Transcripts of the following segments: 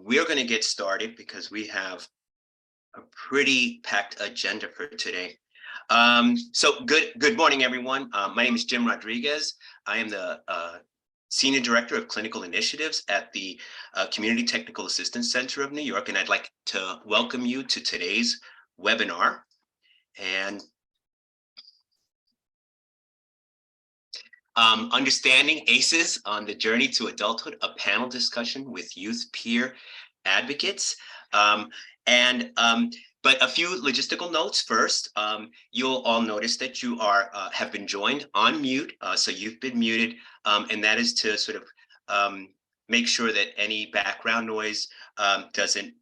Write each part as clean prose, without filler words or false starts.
we're going to get started because we have a pretty packed agenda for today. So good morning, everyone. My name is Jim Rodriguez. I am the Senior Director of Clinical Initiatives at the Community Technical Assistance Center of New York, and I'd like to welcome you to today's webinar. And Understanding ACEs on the Journey to Adulthood, a panel discussion with youth peer advocates. But a few logistical notes first. You'll all notice that you have been joined on mute, so you've been muted, and that is to sort of make sure that any background noise doesn't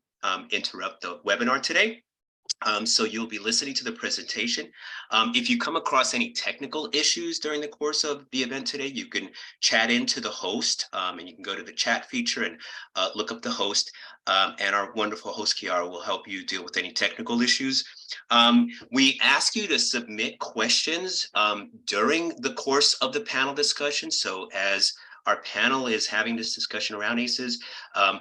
interrupt the webinar today. So you'll be listening to the presentation. If you come across any technical issues during the course of the event today, you can chat into the host, and you can go to the chat feature and look up the host, and our wonderful host, Kiara, will help you deal with any technical issues. We ask you to submit questions during the course of the panel discussion. So as our panel is having this discussion around ACEs,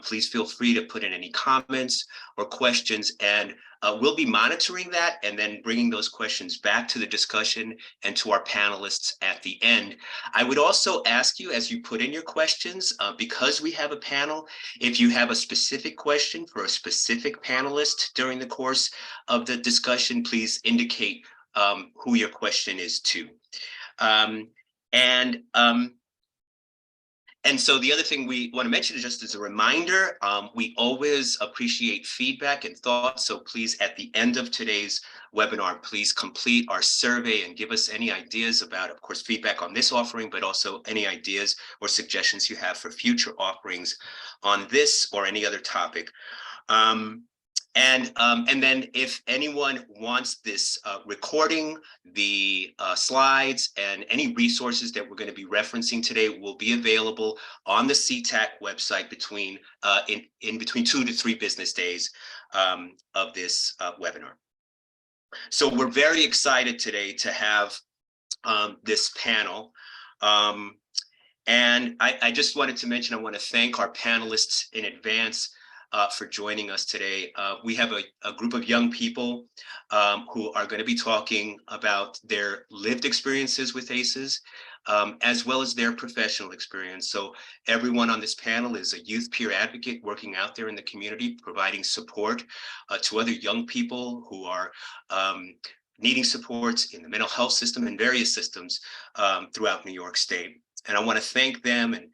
please feel free to put in any comments or questions, and we'll be monitoring that and then bringing those questions back to the discussion and to our panelists at the end. I would also ask you, as you put in your questions, because we have a panel, if you have a specific question for a specific panelist during the course of the discussion, please indicate who your question is to. And so the other thing we want to mention is, just as a reminder, we always appreciate feedback and thoughts. So please, at the end of today's webinar, please complete our survey and give us any ideas about, of course, feedback on this offering, but also any ideas or suggestions you have for future offerings on this or any other topic. And then if anyone wants this recording, the slides and any resources that we're going to be referencing today will be available on the CTAC website in between 2 to 3 business days of this webinar. So we're very excited today to have this panel. And I just wanted to mention, I want to thank our panelists in advance for joining us today. We have a group of young people who are going to be talking about their lived experiences with ACEs, as well as their professional experience. So everyone on this panel is a youth peer advocate working out there in the community, providing support to other young people who are needing supports in the mental health system and various systems throughout New York State. And I want to thank them and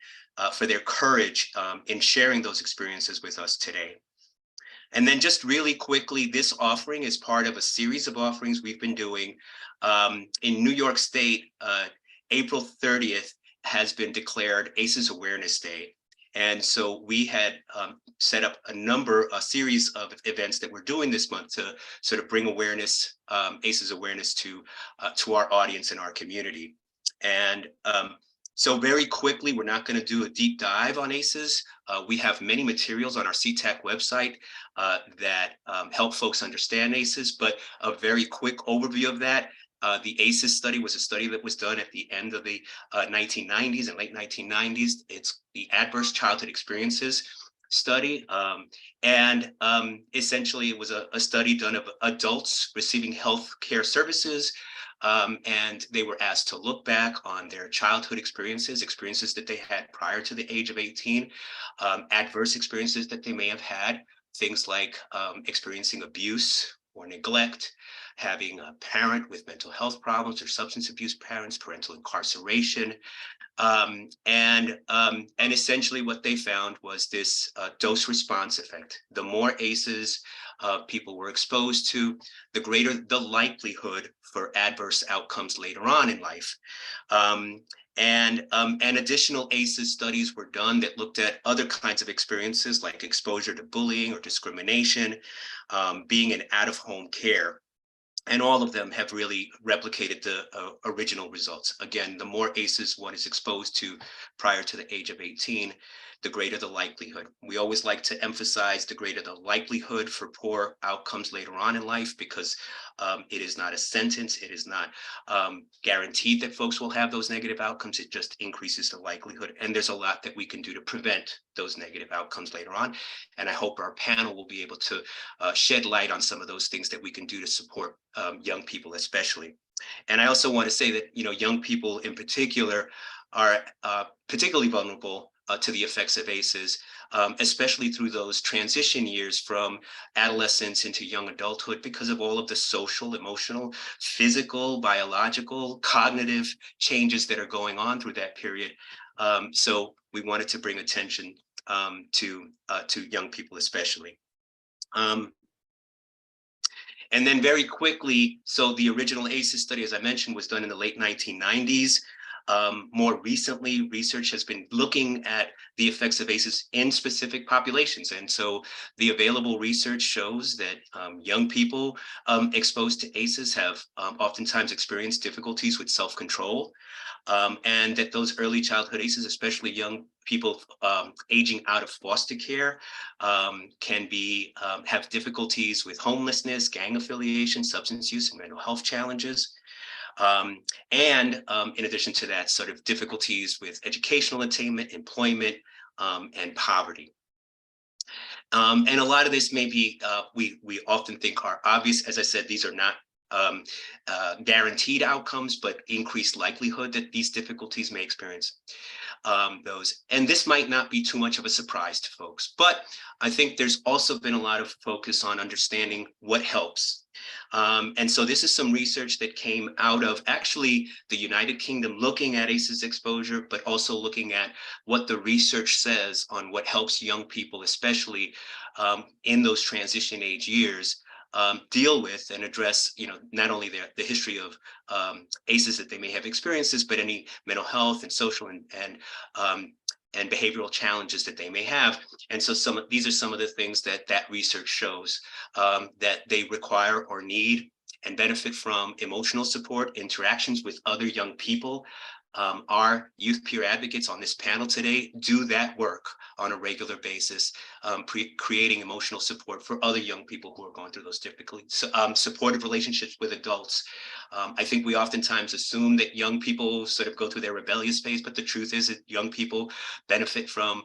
for their courage in sharing those experiences with us today. And then just really quickly, this offering is part of a series of offerings we've been doing. In New York State, April 30th has been declared ACEs Awareness Day. And so we had set up a series of events that we're doing this month to sort of bring awareness, ACEs awareness to our audience and our community. And so very quickly, we're not going to do a deep dive on ACEs. We have many materials on our CTAC website that help folks understand ACEs, but a very quick overview of that. The ACEs study was a study that was done at the end of the 1990s and late 1990s. It's the Adverse Childhood Experiences study. Essentially, it was a study done of adults receiving health care services. And they were asked to look back on their childhood experiences that they had prior to the age of 18, adverse experiences that they may have had, things like experiencing abuse or neglect, having a parent with mental health problems or substance abuse parents, parental incarceration. And essentially what they found was this dose response effect. The more ACEs people were exposed to, the greater the likelihood for adverse outcomes later on in life. And additional ACEs studies were done that looked at other kinds of experiences like exposure to bullying or discrimination, being in out-of-home care. And all of them have really replicated the original results. Again, the more ACEs one is exposed to prior to the age of 18, the greater the likelihood. We always like to emphasize the greater the likelihood for poor outcomes later on in life, because it is not a sentence. It is not guaranteed that folks will have those negative outcomes. It just increases the likelihood. And there's a lot that we can do to prevent those negative outcomes later on. And I hope our panel will be able to shed light on some of those things that we can do to support young people especially. And I also want to say that, young people in particular are particularly vulnerable to the effects of ACEs, especially through those transition years from adolescence into young adulthood, because of all of the social, emotional, physical, biological, cognitive changes that are going on through that period. So we wanted to bring attention to young people especially. And then very quickly, so the original ACEs study, as I mentioned, was done in the late 1990s. More recently, research has been looking at the effects of ACEs in specific populations. And so the available research shows that young people exposed to ACEs have oftentimes experienced difficulties with self-control. And that those early childhood ACEs, especially young people aging out of foster care, can have difficulties with homelessness, gang affiliation, substance use, and mental health challenges. And in addition to that, sort of difficulties with educational attainment, employment, and poverty. And a lot of this may be, we often think are obvious. As I said, these are not guaranteed outcomes, but increased likelihood that these difficulties may experience those. And this might not be too much of a surprise to folks, but I think there's also been a lot of focus on understanding what helps. And so this is some research that came out of actually the United Kingdom looking at ACEs exposure, but also looking at what the research says on what helps young people, especially in those transition age years, deal with and address, not only the history of ACEs that they may have experiences, but any mental health and social and behavioral challenges that they may have. And so these are some of the things that research shows, that they require or need and benefit from emotional support, interactions with other young people. Our youth peer advocates on this panel today do that work on a regular basis, creating emotional support for other young people who are going through those difficult, supportive relationships with adults. I think we oftentimes assume that young people sort of go through their rebellious phase, but the truth is that young people benefit from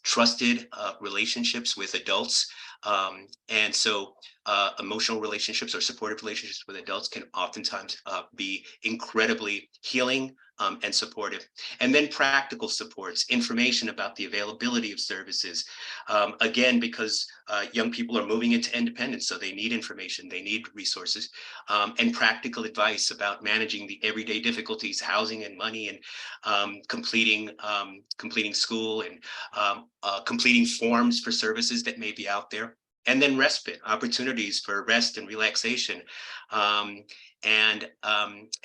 trusted relationships with adults. And so emotional relationships or supportive relationships with adults can oftentimes be incredibly healing and supportive. And then practical supports, information about the availability of services. Again, because young people are moving into independence, so they need information, they need resources, and practical advice about managing the everyday difficulties, housing and money, and completing school, and completing forms for services that may be out there. And then respite, opportunities for rest and relaxation, and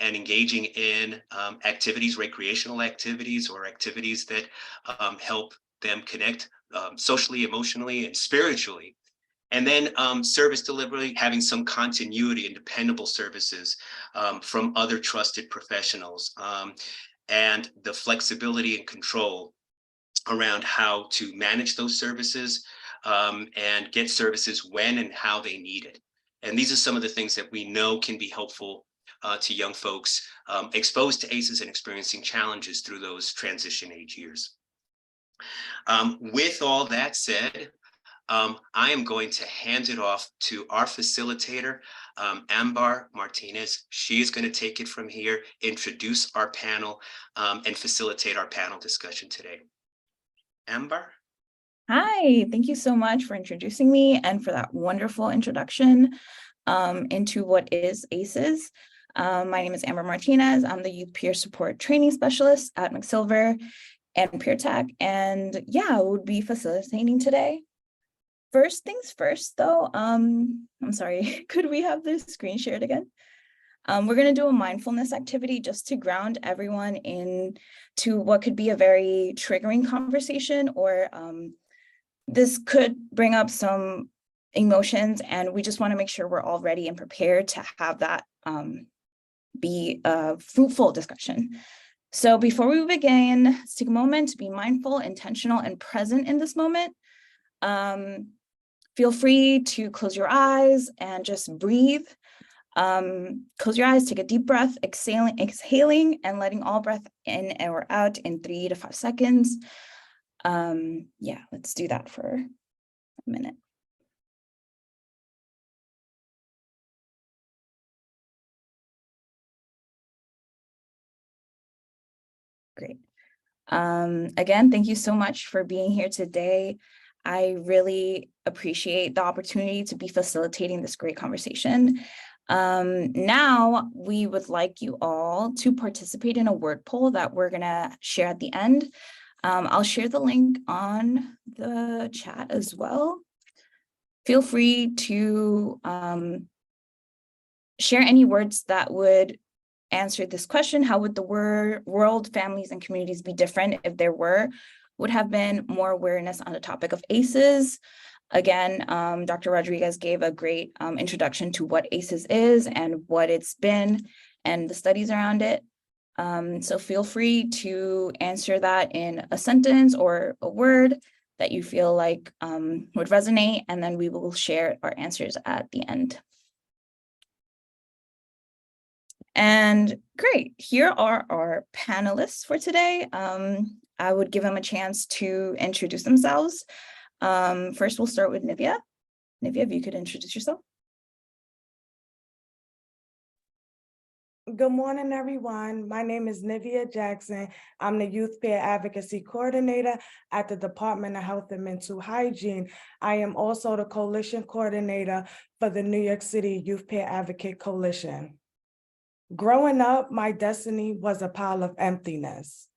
engaging in activities, recreational activities, or activities that help them connect socially, emotionally, and spiritually. And then service delivery, having some continuity and dependable services from other trusted professionals, and the flexibility and control around how to manage those services, and get services when and how they need it. And these are some of the things that we know can be helpful to young folks exposed to ACEs and experiencing challenges through those transition age years. With all that said, I am going to hand it off to our facilitator, Ambar Martinez. She is going to take it from here, introduce our panel, and facilitate our panel discussion today. Ambar? Hi, thank you so much for introducing me and for that wonderful introduction into what is ACEs. My name is Amber Martinez. I'm the Youth Peer Support Training Specialist at McSilver and PeerTech, and yeah, I would be facilitating today. First things first, though, I'm sorry, could we have this screen shared again? We're going to do a mindfulness activity just to ground everyone into what could be a very triggering conversation, or this could bring up some emotions, and we just want to make sure we're all ready and prepared to have that be a fruitful discussion. So before we begin, let's take a moment to be mindful, intentional, and present in this moment. Feel free to close your eyes and just breathe. Close your eyes, take a deep breath, exhaling and letting all breath in or out in 3 to 5 seconds. Yeah, let's do that for a minute. Great. Again, thank you so much for being here today. I really appreciate the opportunity to be facilitating this great conversation. Now, we would like you all to participate in a word poll that we're gonna share at the end. I'll share the link on the chat as well. Feel free to share any words that would answer this question. How would the world, families, and communities be different if there would have been more awareness on the topic of ACEs? Again, Dr. Rodriguez gave a great introduction to what ACEs is and what it's been and the studies around it. So feel free to answer that in a sentence or a word that you feel like would resonate, and then we will share our answers at the end. And great, here are our panelists for today. I would give them a chance to introduce themselves. First, we'll start with Nivea. Nivea, if you could introduce yourself. Good morning, everyone. My name is Nivea Jackson. I'm the Youth Peer Advocacy Coordinator at the Department of Health and Mental Hygiene. I am also the Coalition Coordinator for the New York City Youth Peer Advocate Coalition. Growing up, my destiny was a pile of emptiness.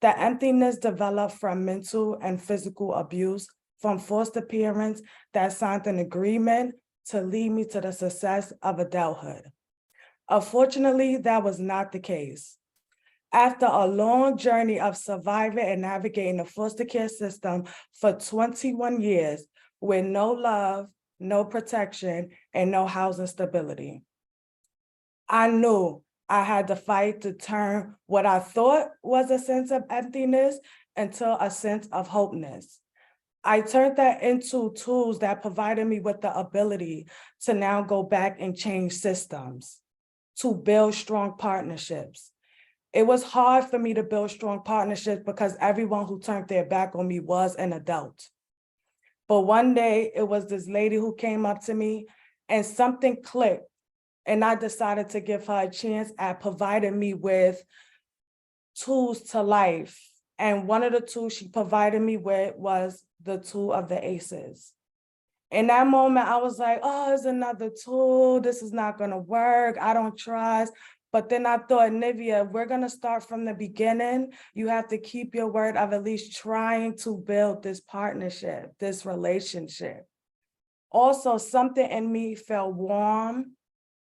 The emptiness developed from mental and physical abuse, from foster parents that signed an agreement to lead me to the success of adulthood. Unfortunately, that was not the case. After a long journey of surviving and navigating the foster care system for 21 years with no love, no protection, and no housing stability, I knew I had to fight to turn what I thought was a sense of emptiness into a sense of hopeness. I turned that into tools that provided me with the ability to now go back and change systems, to build strong partnerships. It was hard for me to build strong partnerships because everyone who turned their back on me was an adult. But one day it was this lady who came up to me and something clicked, and I decided to give her a chance at providing me with tools to life. And one of the tools she provided me with was the tool of the ACEs. In that moment, I was like, oh, it's another tool. This is not going to work. I don't trust. But then I thought, Nivea, we're going to start from the beginning. You have to keep your word of at least trying to build this partnership, this relationship. Also, something in me felt warm.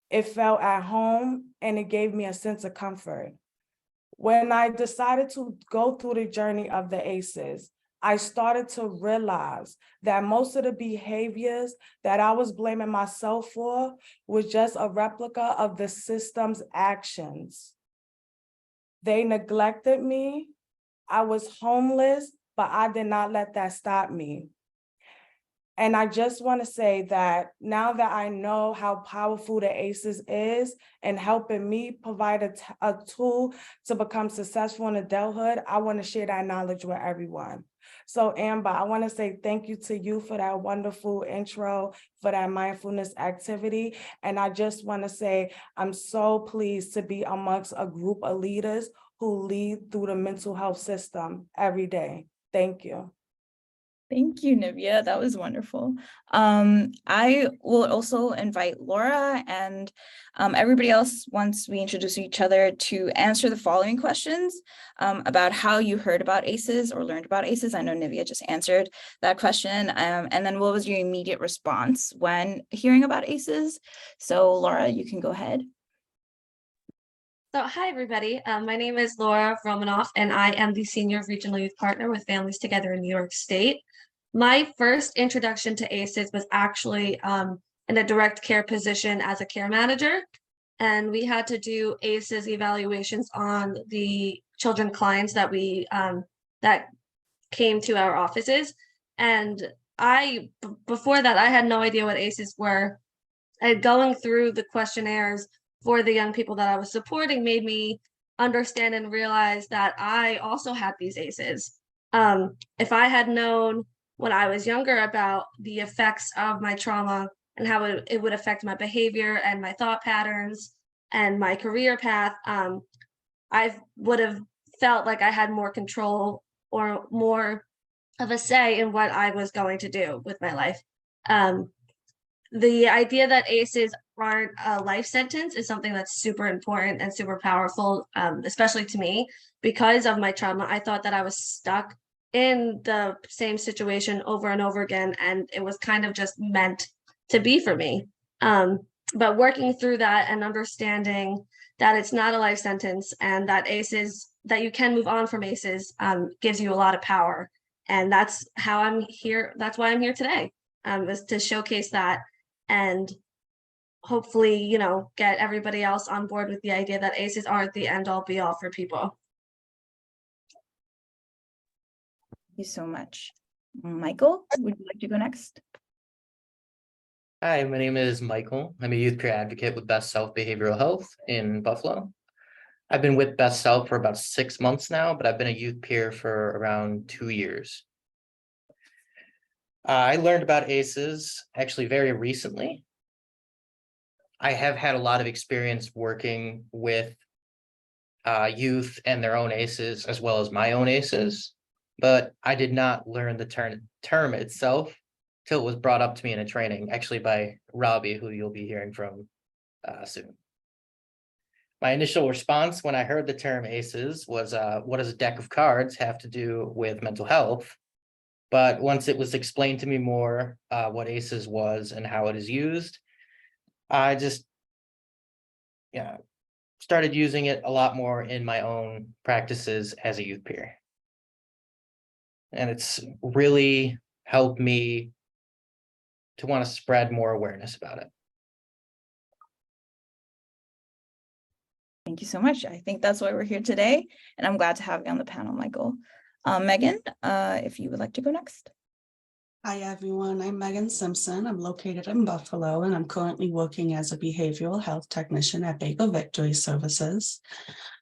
It felt at home, and it gave me a sense of comfort. When I decided to go through the journey of the ACEs, I started to realize that most of the behaviors that I was blaming myself for was just a replica of the system's actions. They neglected me. I was homeless, but I did not let that stop me. And I just want to say that now that I know how powerful the ACEs is and helping me provide a tool to become successful in adulthood, I want to share that knowledge with everyone. So Amber, I want to say thank you to you for that wonderful intro, for that mindfulness activity. And I just want to say, I'm so pleased to be amongst a group of leaders who lead through the mental health system every day. Thank you. Thank you, Nivea. That was wonderful. I will also invite Laura and everybody else, once we introduce each other, to answer the following questions about how you heard about ACEs or learned about ACEs. I know Nivea just answered that question. And then what was your immediate response when hearing about ACEs? So Laura, you can go ahead. So hi, everybody. My name is Laura Romanoff, and I am the Senior Regional Youth Partner with Families Together in New York State. My first introduction to ACEs was actually in a direct care position as a care manager. And we had to do ACEs evaluations on the children clients that that came to our offices. And before that, I had no idea what ACEs were. Going through the questionnaires for the young people that I was supporting made me understand and realize that I also had these ACEs. If I had known when I was younger about the effects of my trauma and how it would affect my behavior and my thought patterns and my career path, I would have felt like I had more control or more of a say in what I was going to do with my life. The idea that ACEs aren't a life sentence is something that's super important and super powerful, especially to me. Because of my trauma, I thought that I was stuck in the same situation over and over again, and it was kind of just meant to be for me. But working through that and understanding that it's not a life sentence and that ACEs, that you can move on from ACEs, gives you a lot of power. And that's how I'm here. That's why I'm here today, is to showcase that and hopefully, get everybody else on board with the idea that ACEs aren't the end all be all for people. Thank you so much. Michael, would you like to go next? Hi, my name is Michael. I'm a youth peer advocate with Best Self Behavioral Health in Buffalo. I've been with Best Self for about 6 months now, but I've been a youth peer for around 2 years. I learned about ACEs actually very recently. I have had a lot of experience working with youth and their own ACEs as well as my own ACEs, but I did not learn the term itself till it was brought up to me in a training, actually by Robbie, who you'll be hearing from soon. My initial response when I heard the term ACEs was, what does a deck of cards have to do with mental health? But once it was explained to me more what ACEs was and how it is used, I just started using it a lot more in my own practices as a youth peer. And it's really helped me to want to spread more awareness about it. Thank you so much. I think that's why we're here today, and I'm glad to have you on the panel, Michael. Megan, if you would like to go next. Hi, everyone. I'm Megan Simpson. I'm located in Buffalo, and I'm currently working as a behavioral health technician at Baker Victory Services.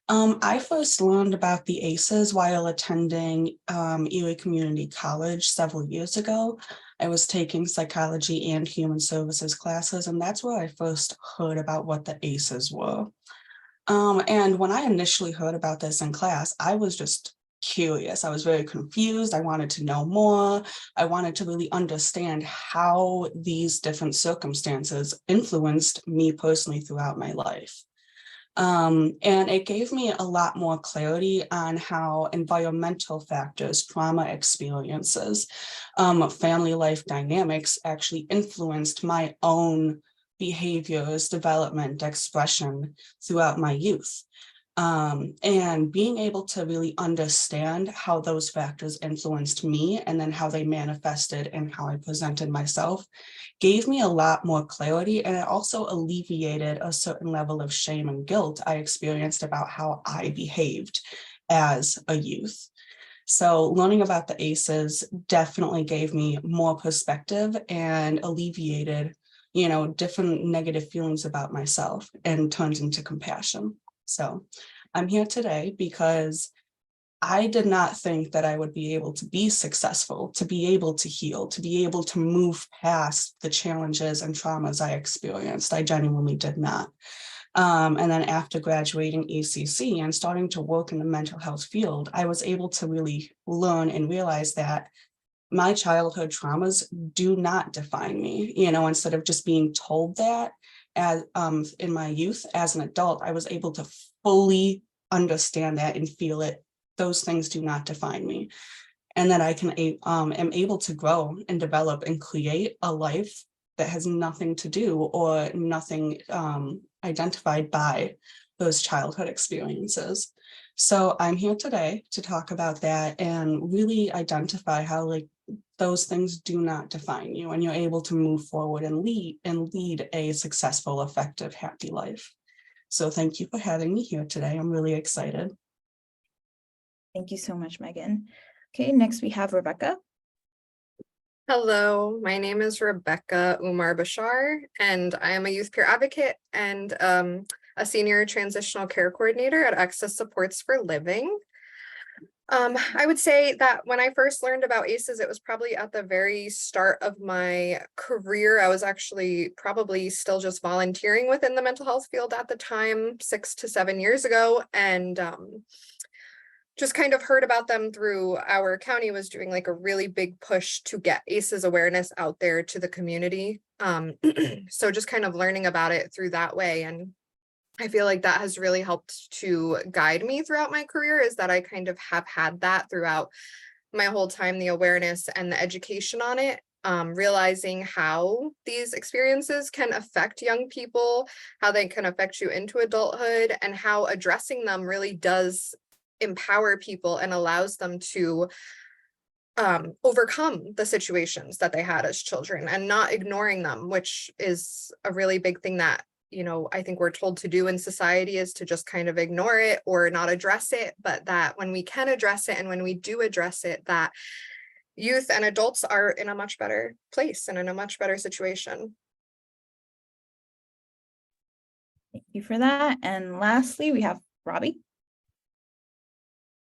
I first learned about the ACEs while attending Erie Community College several years ago. I was taking psychology and human services classes, and that's where I first heard about what the ACEs were. And when I initially heard about this in class, I was just curious. I was very confused. I wanted to know more. I wanted to really understand how these different circumstances influenced me personally throughout my life. And it gave me a lot more clarity on how environmental factors, trauma experiences, family life dynamics actually influenced my own behaviors, development, expression throughout my youth. And being able to really understand how those factors influenced me and then how they manifested and how I presented myself gave me a lot more clarity. And it also alleviated a certain level of shame and guilt I experienced about how I behaved as a youth. So learning about the ACEs definitely gave me more perspective and alleviated, different negative feelings about myself and turned into compassion. So I'm here today because I did not think that I would be able to be successful, to be able to heal, to be able to move past the challenges and traumas I experienced. I genuinely did not. And then after graduating ACC and starting to work in the mental health field, I was able to really learn and realize that my childhood traumas do not define me, instead of just being told that as in my youth. As an adult, I was able to fully understand that and feel it. Those things do not define me, and that I am able to grow and develop and create a life that has nothing to do or nothing identified by those childhood experiences. So I'm here today to talk about that and really identify how those things do not define you, and you're able to move forward and lead a successful, effective, happy life. So thank you for having me here today. I'm really excited. Thank you so much, Megan. Okay, next we have Rebecca. Hello, my name is Rebecca Umar Bashar, and I am a youth peer advocate and a senior transitional care coordinator at Access Supports for Living. I would say that when I first learned about ACEs, it was probably at the very start of my career. I was actually probably still just volunteering within the mental health field at the time, 6 to 7 years ago, and just kind of heard about them through our county was doing like a really big push to get ACEs awareness out there to the community. So just kind of learning about it through that way. And I feel like that has really helped to guide me throughout my career, is that I kind of have had that throughout my whole time, the awareness and the education on it, realizing how these experiences can affect young people, how they can affect you into adulthood, and how addressing them really does empower people and allows them to overcome the situations that they had as children and not ignoring them, which is a really big thing that, you know, I think we're told to do in society, is to just kind of ignore it or not address it. But that when we can address it, and when we do address it, that youth and adults are in a much better place and in a much better situation. Thank you for that. And lastly, we have Robbie.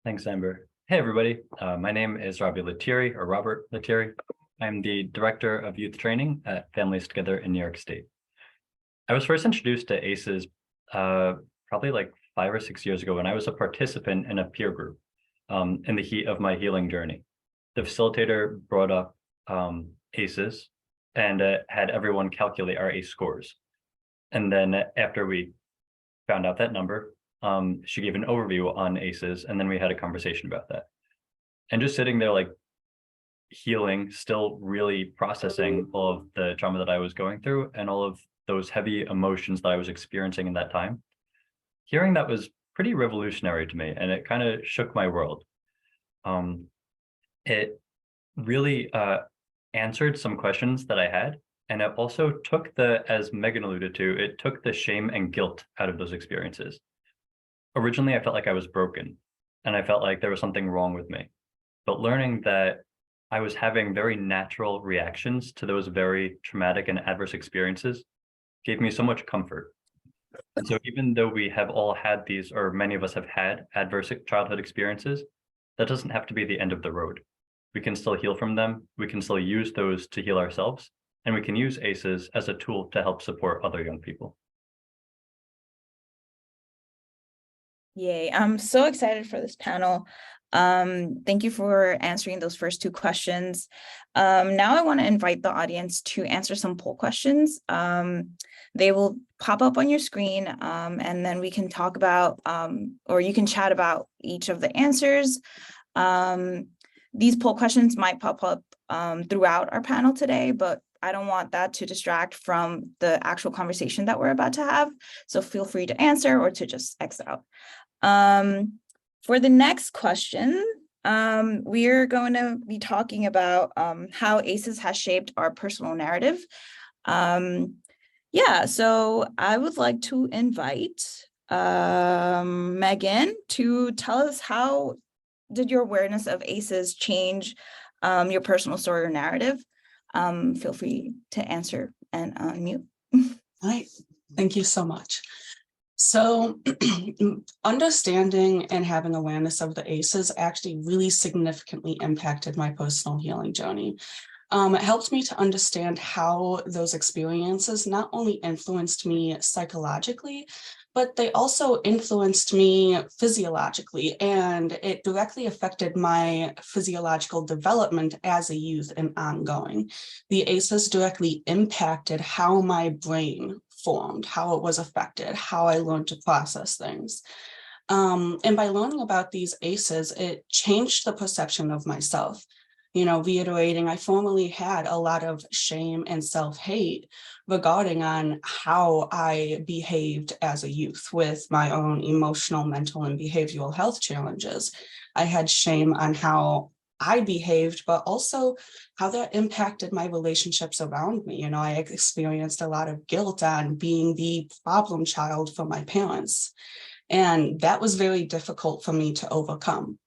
Thanks, Amber. Hey, everybody. My name is Robbie Lettieri, or Robert Lettieri. I'm the Director of Youth Training at Families Together in New York State. I was first introduced to ACEs probably like 5 or 6 years ago when I was a participant in a peer group in the heat of my healing journey. The facilitator brought up ACEs and had everyone calculate our ACE scores. And then after we found out that number, she gave an overview on ACEs, and then we had a conversation about that. And just sitting there like healing, still really processing all of the trauma that I was going through and all of those heavy emotions that I was experiencing in that time. Hearing that was pretty revolutionary to me, and it kind of shook my world. It really answered some questions that I had, and it also took as Megan alluded to, it took the shame and guilt out of those experiences. Originally, I felt like I was broken, and I felt like there was something wrong with me. But learning that I was having very natural reactions to those very traumatic and adverse experiences gave me so much comfort. And so even though we have all had these, or many of us have had adverse childhood experiences, that doesn't have to be the end of the road. We can still heal from them. We can still use those to heal ourselves. And we can use ACEs as a tool to help support other young people. Yay, I'm so excited for this panel. Thank you for answering those first 2 questions. Now I want to invite the audience to answer some poll questions. They will pop up on your screen, and then we can talk about, or you can chat about each of the answers. These poll questions might pop up throughout our panel today, but I don't want that to distract from the actual conversation that we're about to have. So feel free to answer or to just exit out. For the next question, we're going to be talking about how ACEs has shaped our personal narrative. Yeah, so I would like to invite Megan to tell us, how did your awareness of ACEs change your personal story or narrative? Feel free to answer and unmute. All right, thank you so much. So understanding and having awareness of the ACEs actually really significantly impacted my personal healing journey. It helped me to understand how those experiences not only influenced me psychologically, but they also influenced me physiologically, and it directly affected my physiological development as a youth and ongoing. The ACEs directly impacted how my brain formed, how it was affected, how I learned to process things. And by learning about these ACEs, it changed the perception of myself. You know, reiterating, I formerly had a lot of shame and self-hate regarding on how I behaved as a youth with my own emotional, mental, and behavioral health challenges. I had shame on how I behaved, but also how that impacted my relationships around me. You know, I experienced a lot of guilt on being the problem child for my parents. And that was very difficult for me to overcome.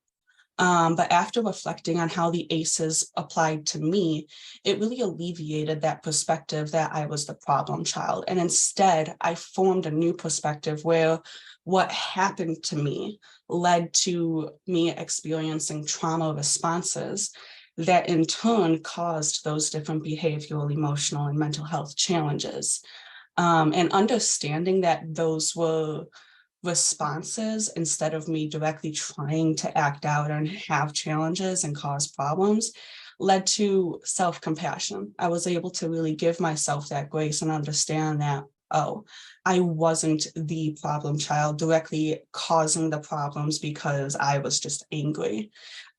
But after reflecting on how the ACEs applied to me, it really alleviated that perspective that I was the problem child. And instead, I formed a new perspective where what happened to me led to me experiencing trauma responses that in turn caused those different behavioral, emotional, and mental health challenges. And understanding that those were responses instead of me directly trying to act out and have challenges and cause problems led to self-compassion. I was able to really give myself that grace and understand that, oh, I wasn't the problem child directly causing the problems because I was just angry.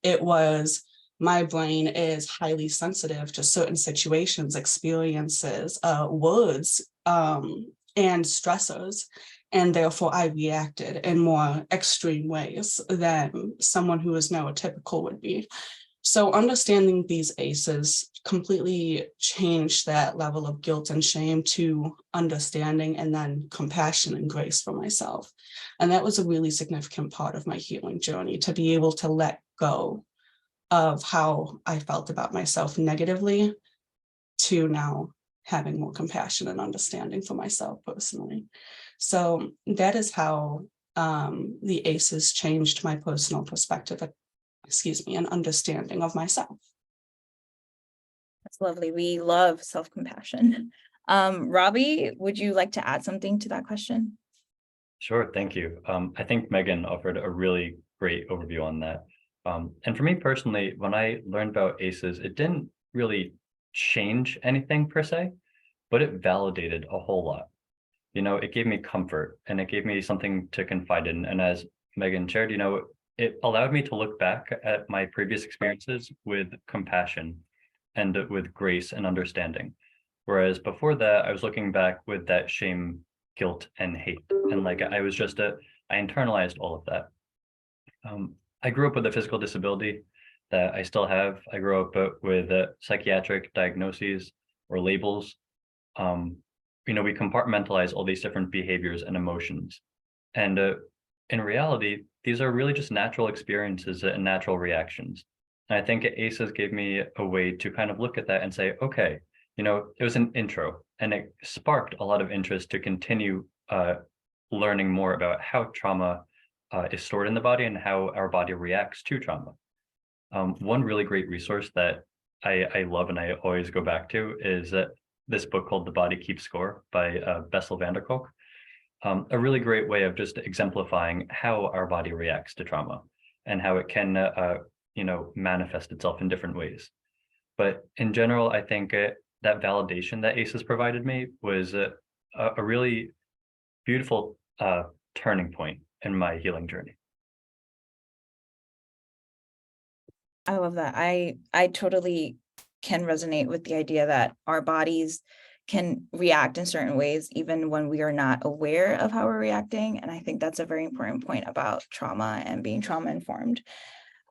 It was my brain is highly sensitive to certain situations, experiences, words, and stressors. And therefore I reacted in more extreme ways than someone who is neurotypical would be. So understanding these ACEs completely changed that level of guilt and shame to understanding and then compassion and grace for myself. And that was a really significant part of my healing journey, to be able to let go of how I felt about myself negatively to now having more compassion and understanding for myself personally. So that is how the ACEs changed my personal perspective, and understanding of myself. That's lovely. We love self-compassion. Robbie, would you like to add something to that question? Sure, thank you. I think Megan offered a really great overview on that. And for me personally, when I learned about ACEs, it didn't really change anything per se, but it validated a whole lot. You know, it gave me comfort and it gave me something to confide in. And as Megan shared, you know, it allowed me to look back at my previous experiences with compassion and with grace and understanding. Whereas before that, I was looking back with that shame, guilt, and hate. And like I was just I internalized all of that. I grew up with a physical disability that I still have. I grew up with psychiatric diagnoses or labels. You know, we compartmentalize all these different behaviors and emotions. And in reality, these are really just natural experiences and natural reactions. And I think ACEs gave me a way to kind of look at that and say, okay, you know, it was an intro and it sparked a lot of interest to continue learning more about how trauma is stored in the body and how our body reacts to trauma. One really great resource that I love and I always go back to is this book called The Body Keeps Score by Bessel van der Kolk. A really great way of just exemplifying how our body reacts to trauma and how it can, you know, manifest itself in different ways. But in general, I think that validation that ACEs provided me was a really beautiful turning point in my healing journey. I love that. I totally can resonate with the idea that our bodies can react in certain ways, even when we are not aware of how we're reacting. And I think that's a very important point about trauma and being trauma informed.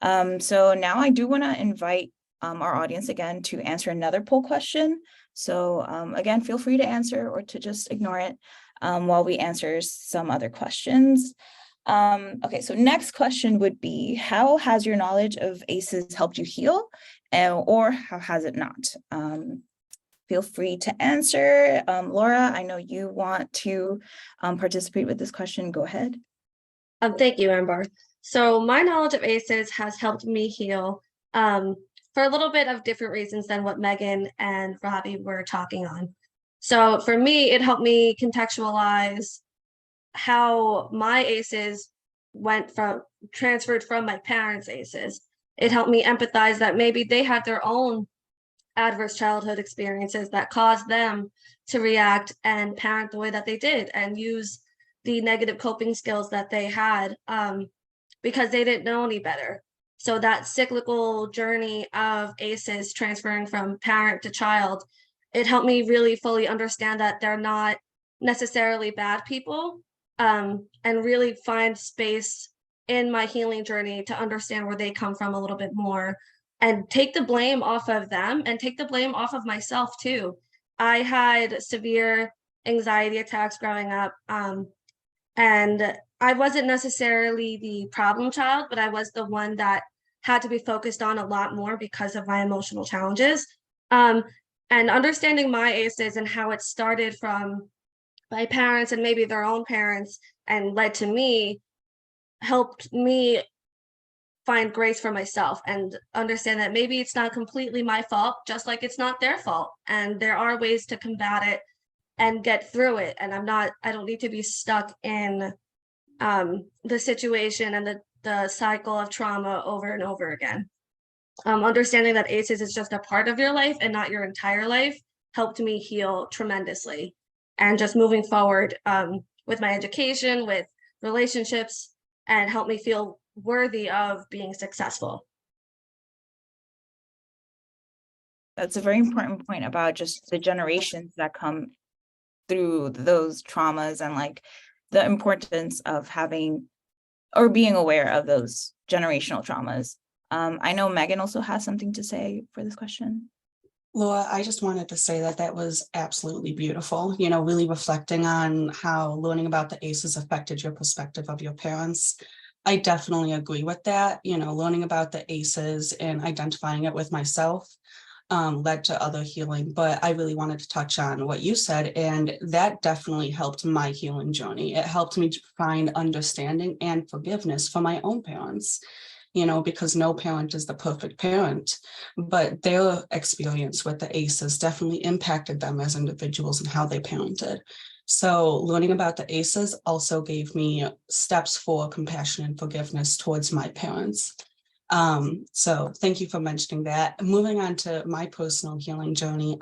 So now I do want to invite our audience again to answer another poll question. So again, feel free to answer or to just ignore it while we answer some other questions. Okay, so next question would be, how has your knowledge of ACEs helped you heal, or how has it not? Feel free to answer. Laura, I know you want to participate with this question. Go ahead. Thank you, Amber. So my knowledge of ACEs has helped me heal for a little bit of different reasons than what Megan and Robbie were talking on. So for me, it helped me contextualize how my ACEs transferred from my parents' ACEs. It helped me empathize that maybe they had their own adverse childhood experiences that caused them to react and parent the way that they did and use the negative coping skills that they had because they didn't know any better. So that cyclical journey of ACEs transferring from parent to child, it helped me really fully understand that they're not necessarily bad people, and really find space in my healing journey to understand where they come from a little bit more and take the blame off of them and take the blame off of myself too. I had severe anxiety attacks growing up, and I wasn't necessarily the problem child, but I was the one that had to be focused on a lot more because of my emotional challenges. And understanding my ACEs and how it started from by parents and maybe their own parents and led to me, helped me find grace for myself and understand that maybe it's not completely my fault, just like it's not their fault. And there are ways to combat it and get through it. And I don't need to be stuck in the situation and the cycle of trauma over and over again. Understanding that ACEs is just a part of your life and not your entire life helped me heal tremendously. And just moving forward with my education, with relationships, and help me feel worthy of being successful. That's a very important point about just the generations that come through those traumas and like the importance of having or being aware of those generational traumas. I know Megan also has something to say for this question. Laura, I just wanted to say that was absolutely beautiful, you know, really reflecting on how learning about the ACEs affected your perspective of your parents. I definitely agree with that. You know, learning about the ACEs and identifying it with myself led to other healing, but I really wanted to touch on what you said, and that definitely helped my healing journey. It helped me to find understanding and forgiveness for my own parents, you know, because no parent is the perfect parent, but their experience with the ACEs definitely impacted them as individuals and how they parented. So learning about the ACEs also gave me steps for compassion and forgiveness towards my parents. So thank you for mentioning that. Moving on to my personal healing journey,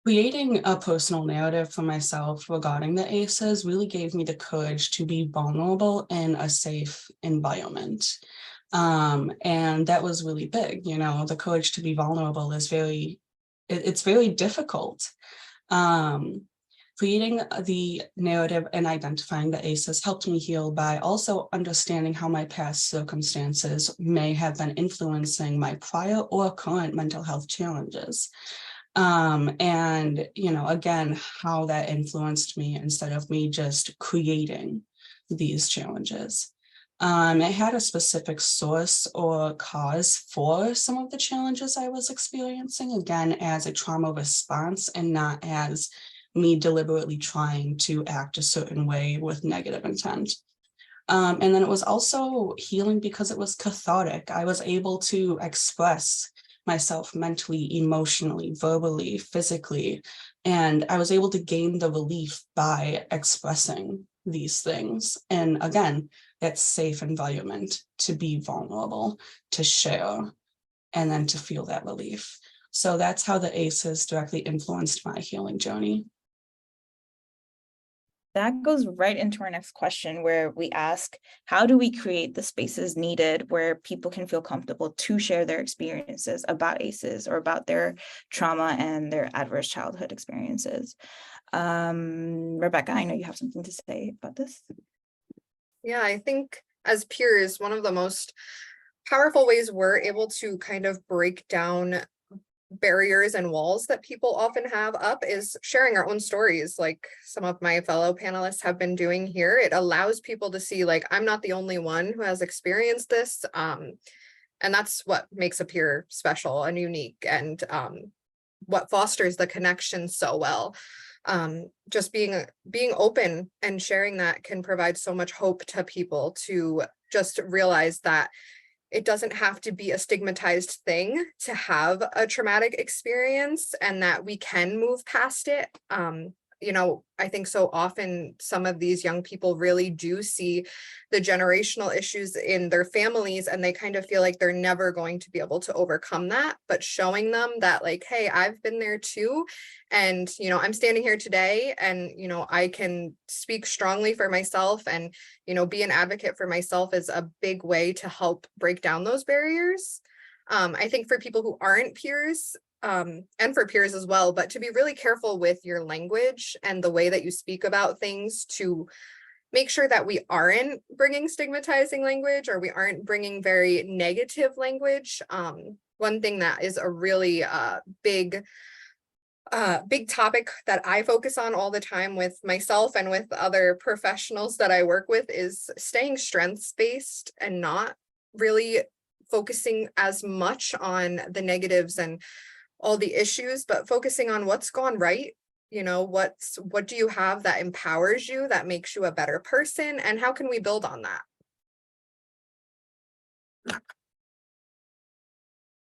creating a personal narrative for myself regarding the ACEs really gave me the courage to be vulnerable in a safe environment. And that was really big, you know, the courage to be vulnerable is it's very difficult. Creating the narrative and identifying the ACEs helped me heal by also understanding how my past circumstances may have been influencing my prior or current mental health challenges. And, you know, again, how that influenced me instead of me just creating these challenges. It had a specific source or cause for some of the challenges I was experiencing, again, as a trauma response and not as me deliberately trying to act a certain way with negative intent. And then it was also healing because it was cathartic. I was able to express myself mentally, emotionally, verbally, physically, and I was able to gain the relief by expressing these things. And again, that safe environment to be vulnerable, to share, and then to feel that relief. So that's how the ACEs directly influenced my healing journey. That goes right into our next question, where we ask, how do we create the spaces needed where people can feel comfortable to share their experiences about ACEs or about their trauma and their adverse childhood experiences? Rebecca, I know you have something to say about this. Yeah, I think as peers, one of the most powerful ways we're able to kind of break down barriers and walls that people often have up is sharing our own stories, like some of my fellow panelists have been doing here. It allows people to see, like, I'm not the only one who has experienced this. And that's what makes a peer special and unique, and what fosters the connection so well. Just being open and sharing that can provide so much hope to people to just realize that it doesn't have to be a stigmatized thing to have a traumatic experience, and that we can move past it. You know, I think so often some of these young people really do see the generational issues in their families, and they kind of feel like they're never going to be able to overcome that. But showing them that, like, hey, I've been there too. And, you know, I'm standing here today, and, you know, I can speak strongly for myself and, you know, be an advocate for myself is a big way to help break down those barriers. I think for people who aren't peers, and for peers as well, but to be really careful with your language and the way that you speak about things, to make sure that we aren't bringing stigmatizing language, or we aren't bringing very negative language. One thing that is a really big topic that I focus on all the time with myself and with other professionals that I work with is staying strengths-based and not really focusing as much on the negatives and all the issues, but focusing on what's gone right. what do you have that empowers you, that makes you a better person, and how can we build on that?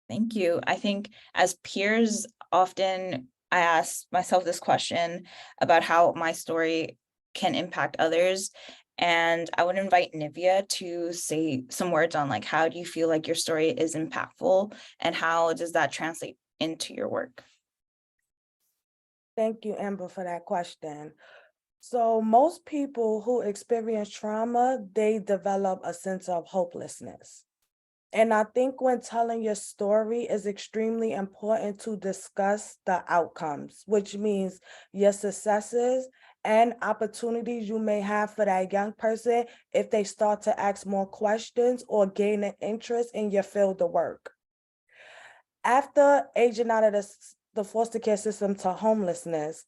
Thank you. I think as peers, often I ask myself this question about how my story can impact others. And I would invite Nivea to say some words on like, how do you feel like your story is impactful and how does that translate into your work? Thank you, Amber, for that question. So most people who experience trauma, they develop a sense of hopelessness. And I think when telling your story is extremely important to discuss the outcomes, which means your successes and opportunities you may have for that young person if they start to ask more questions or gain an interest in your field of work. After aging out of the foster care system to homelessness,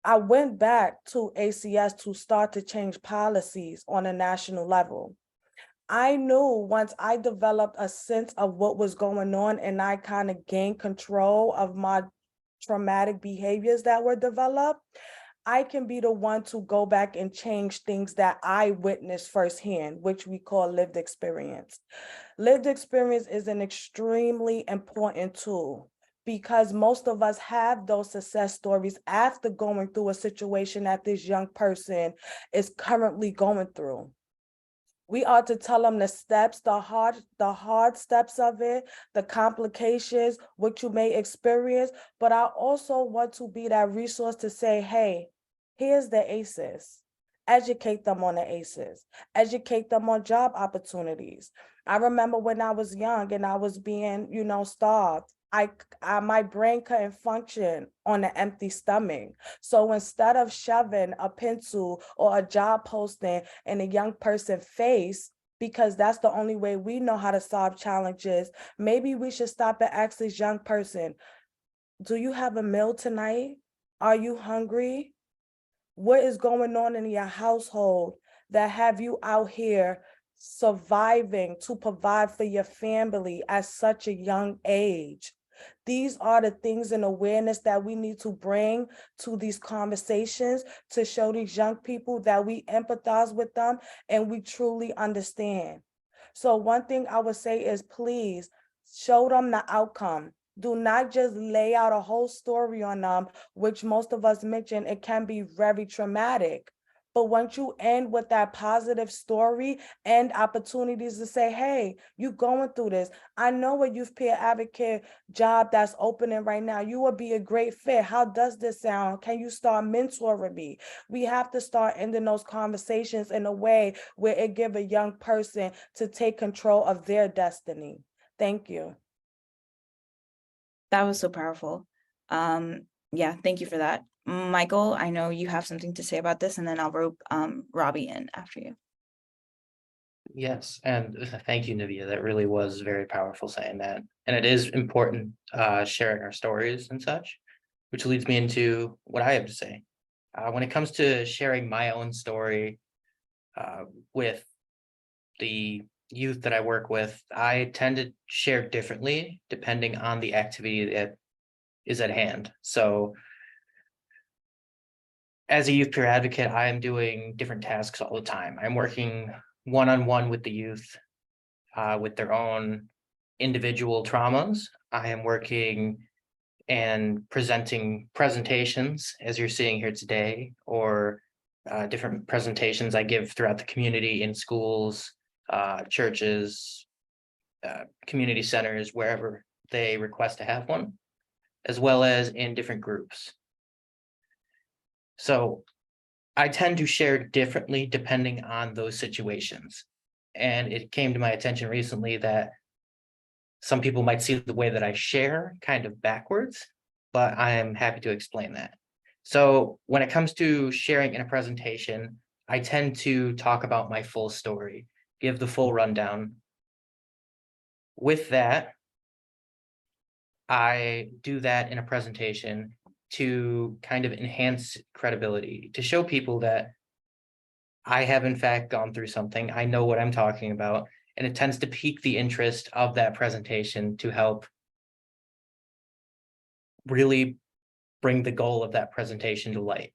I went back to ACS to start to change policies on a national level. I knew once I developed a sense of what was going on and I kind of gained control of my traumatic behaviors that were developed, I can be the one to go back and change things that I witnessed firsthand, which we call lived experience. Lived experience is an extremely important tool because most of us have those success stories after going through a situation that this young person is currently going through. We are to tell them the steps, the hard steps of it, the complications, what you may experience. But I also want to be that resource to say, hey, here's the ACEs. Educate them on the ACEs. Educate them on job opportunities. I remember when I was young and I was being, starved. My brain couldn't function on an empty stomach. So instead of shoving a pencil or a job posting in a young person's face, because that's the only way we know how to solve challenges, maybe we should stop and ask this young person, do you have a meal tonight? Are you hungry? What is going on in your household that have you out here surviving to provide for your family at such a young age? These are the things and awareness that we need to bring to these conversations to show these young people that we empathize with them and we truly understand. So one thing I would say is please show them the outcome. Do not just lay out a whole story on them, which most of us mentioned, it can be very traumatic. But once you end with that positive story and opportunities to say, hey, you going through this. I know a youth peer advocate job that's opening right now. You would be a great fit. How does this sound? Can you start mentoring me? We have to start ending those conversations in a way where it gives a young person to take control of their destiny. Thank you. That was so powerful. Yeah, thank you for that. Michael, I know you have something to say about this, and then I'll rope Robbie in after you. Yes, and thank you, Nivea. That really was very powerful saying that. And it is important sharing our stories and such, which leads me into what I have to say. When it comes to sharing my own story with the youth that I work with, I tend to share differently depending on the activity that is at hand. So as a youth peer advocate, I am doing different tasks all the time. I'm working one-on-one with the youth with their own individual traumas. I am working and presenting presentations, as you're seeing here today, or different presentations I give throughout the community in schools, churches, community centers, wherever they request to have one, as well as in different groups. So I tend to share differently depending on those situations. And it came to my attention recently that some people might see the way that I share kind of backwards, but I am happy to explain that. So when it comes to sharing in a presentation, I tend to talk about my full story, give the full rundown. With that, I do that in a presentation to kind of enhance credibility, to show people that I have in fact gone through something, I know what I'm talking about, and it tends to pique the interest of that presentation to help really bring the goal of that presentation to light.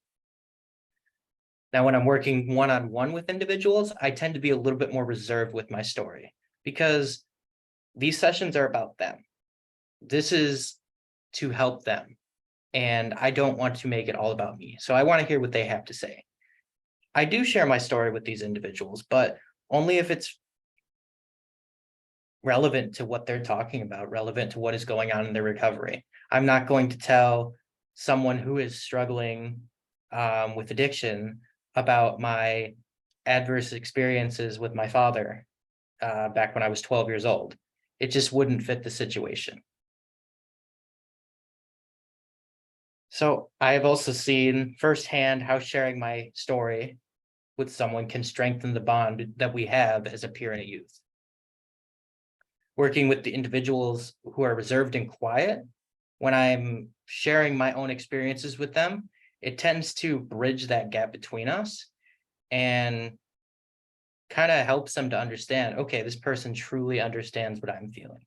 Now, when I'm working one-on-one with individuals, I tend to be a little bit more reserved with my story because these sessions are about them. This is to help them. And I don't want to make it all about me. So I want to hear what they have to say. I do share my story with these individuals, but only if it's relevant to what they're talking about, relevant to what is going on in their recovery. I'm not going to tell someone who is struggling with addiction about my adverse experiences with my father back when I was 12 years old. It just wouldn't fit the situation. So I have also seen firsthand how sharing my story with someone can strengthen the bond that we have as a peer and a youth. Working with the individuals who are reserved and quiet, when I'm sharing my own experiences with them, it tends to bridge that gap between us and kind of helps them to understand, okay, this person truly understands what I'm feeling.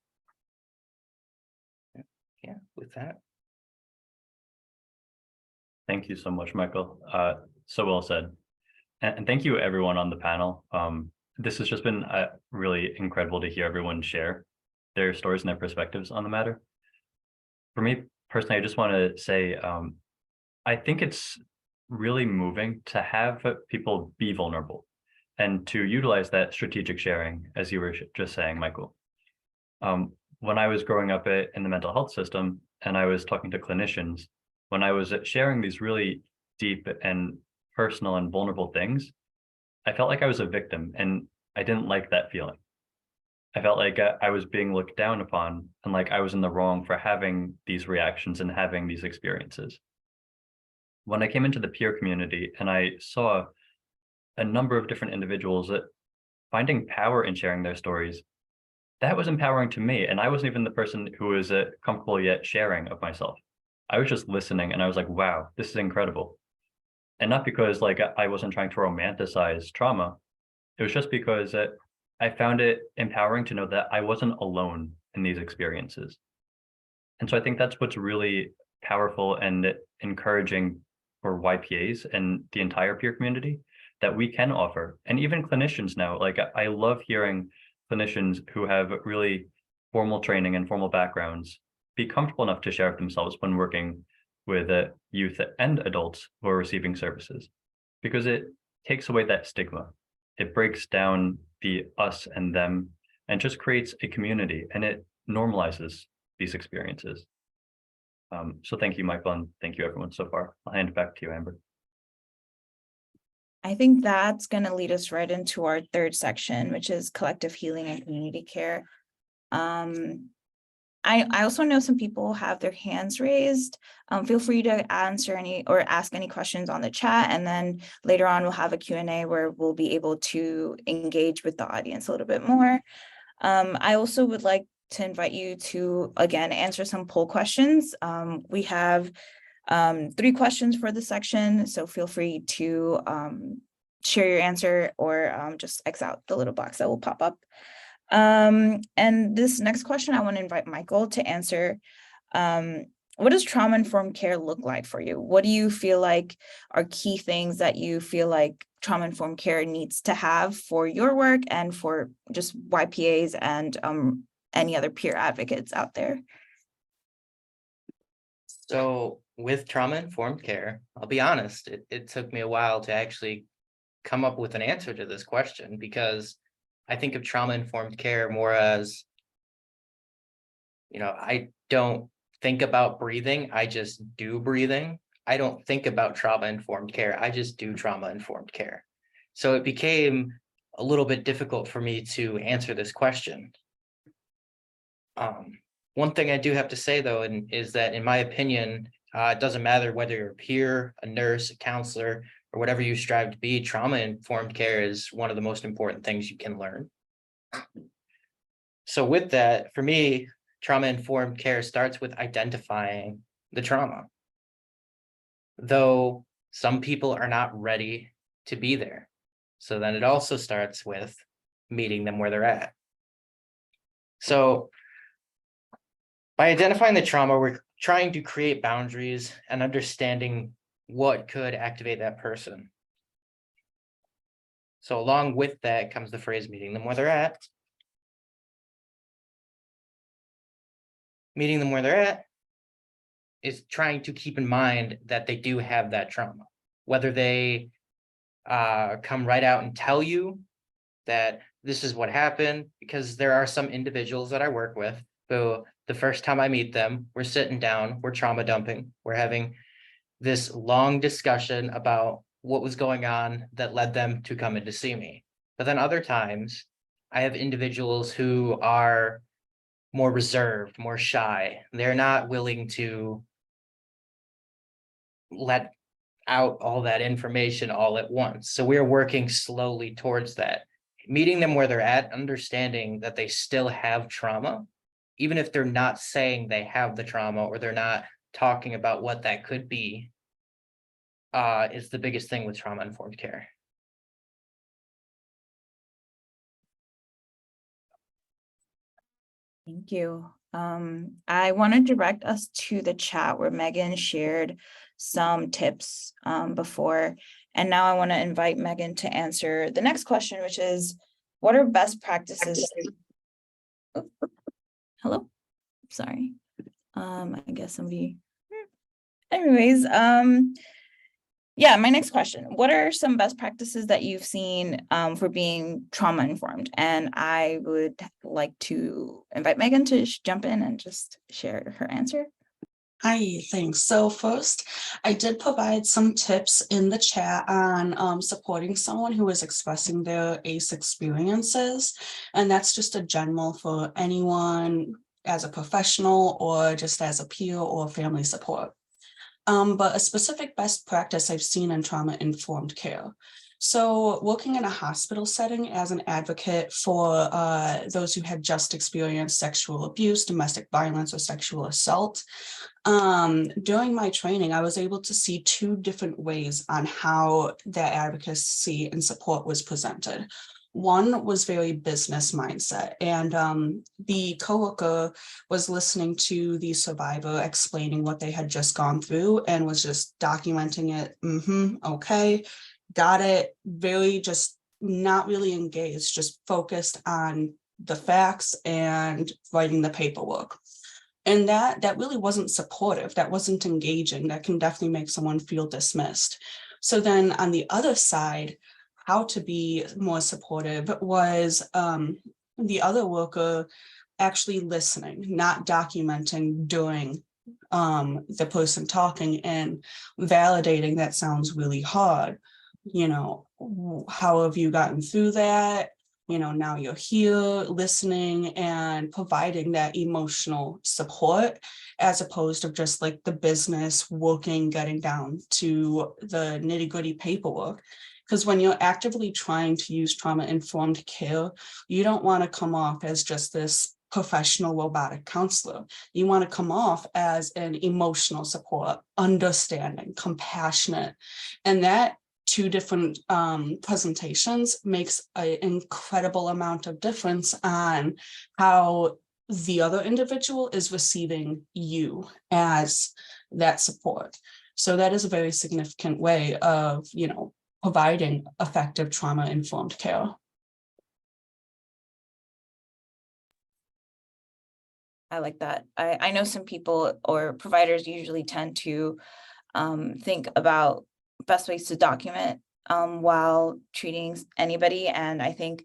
Yeah, with that. Thank you so much, Michael. So well said. And thank you everyone on the panel. This has just been really incredible to hear everyone share their stories and their perspectives on the matter. For me personally, I just want to say, I think it's really moving to have people be vulnerable and to utilize that strategic sharing, as you were just saying, Michael. When I was growing up in the mental health system and I was talking to clinicians, when I was sharing these really deep and personal and vulnerable things, I felt like I was a victim and I didn't like that feeling. I felt like I was being looked down upon and like I was in the wrong for having these reactions and having these experiences. When I came into the peer community and I saw a number of different individuals that finding power in sharing their stories, that was empowering to me. And I wasn't even the person who was comfortable yet sharing of myself. I was just listening and I was like, wow, this is incredible. And not because like I wasn't trying to romanticize trauma. It was just because I found it empowering to know that I wasn't alone in these experiences. And so I think that's what's really powerful and encouraging for YPAs and the entire peer community that we can offer. And even clinicians now, like I love hearing clinicians who have really formal training and formal backgrounds be comfortable enough to share with themselves when working with youth and adults who are receiving services, because it takes away that stigma. It breaks down the us and them and just creates a community, and it normalizes these experiences. So thank you, Michael, and thank you everyone so far. I'll hand it back to you, Amber. I think that's going to lead us right into our third section, which is collective healing and community care. I also know some people have their hands raised. Feel free to answer any or ask any questions on the chat. And then later on, we'll have a Q&A where we'll be able to engage with the audience a little bit more. I also would like to invite you to, again, answer some poll questions. We have 3 questions for the section, so feel free to share your answer or just X out the little box that will pop up. And this next question, I want to invite Michael to answer. What does trauma-informed care look like for you? What do you feel like are key things that you feel like trauma-informed care needs to have for your work and for just YPAs and any other peer advocates out there? So with trauma-informed care, I'll be honest, it took me a while to actually come up with an answer to this question, because I think of trauma-informed care more as, I don't think about breathing, I just do breathing. I don't think about trauma-informed care, I just do trauma-informed care. So it became a little bit difficult for me to answer this question. One thing I do have to say, though, is that in my opinion, it doesn't matter whether you're a peer, a nurse, a counselor, or whatever you strive to be, trauma-informed care is one of the most important things you can learn. So with that, for me, trauma-informed care starts with identifying the trauma. Though some people are not ready to be there. So then it also starts with meeting them where they're at. So by identifying the trauma, we're trying to create boundaries and understanding what could activate that person. So along with that comes the phrase meeting them where they're at. Meeting them where they're at is trying to keep in mind that they do have that trauma, whether they come right out and tell you that this is what happened, because there are some individuals that I work with who the first time I meet them, we're sitting down, we're trauma dumping, we're having this long discussion about what was going on that led them to come in to see me. But then other times I have individuals who are more reserved, more shy. They're not willing to let out all that information all at once. So we're working slowly towards that, meeting them where they're at, understanding that they still have trauma, even if they're not saying they have the trauma or they're not talking about what that could be, is the biggest thing with trauma-informed care. Thank you. I want to direct us to the chat where Megan shared some tips before. And now I want to invite Megan to answer the next question, which is, what are best practices? Oh, hello? Sorry. I guess somebody. Anyways, yeah, my next question. What are some best practices that you've seen for being trauma informed? And I would like to invite Megan to jump in and just share her answer. Hi, thanks. So first, I did provide some tips in the chat on supporting someone who is expressing their ACE experiences. And that's just a general for anyone as a professional or just as a peer or family support. But a specific best practice I've seen in trauma-informed care. So working in a hospital setting as an advocate for those who had just experienced sexual abuse, domestic violence, or sexual assault. During my training, I was able to see two different ways on how that advocacy and support was presented. One was very business mindset, and the coworker was listening to the survivor explaining what they had just gone through and was just documenting it. Okay, got it. Very just not really engaged, just focused on the facts and writing the paperwork. And that really wasn't supportive. That wasn't engaging. That can definitely make someone feel dismissed. So then on the other side, how to be more supportive was the other worker actually listening, not documenting during the person talking and validating that sounds really hard. You know, how have you gotten through that? You know, now you're here listening and providing that emotional support as opposed to just like the business working, getting down to the nitty-gritty paperwork. Because when you're actively trying to use trauma-informed care, you don't want to come off as just this professional robotic counselor. You want to come off as an emotional support, understanding, compassionate, and that two different presentations makes an incredible amount of difference on how the other individual is receiving you as that support. So that is a very significant way of, you know, providing effective trauma-informed care. I like that. I know some people or providers usually tend to think about best ways to document while treating anybody. And I think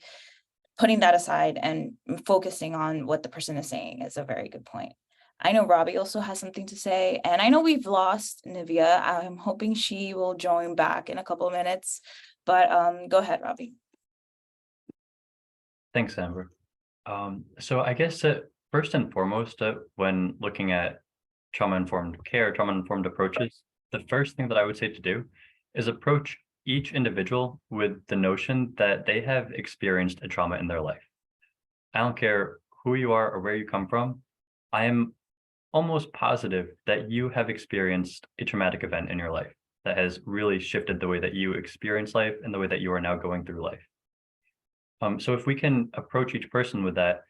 putting that aside and focusing on what the person is saying is a very good point. I know Robbie also has something to say, and I know we've lost Nivea. I'm hoping she will join back in a couple of minutes, but go ahead, Robbie. Thanks, Amber. So I guess first and foremost, when looking at trauma-informed care, trauma-informed approaches, the first thing that I would say to do is approach each individual with the notion that they have experienced a trauma in their life. I don't care who you are or where you come from. I am almost positive that you have experienced a traumatic event in your life that has really shifted the way that you experience life and the way that you are now going through life. So if we can approach each person with that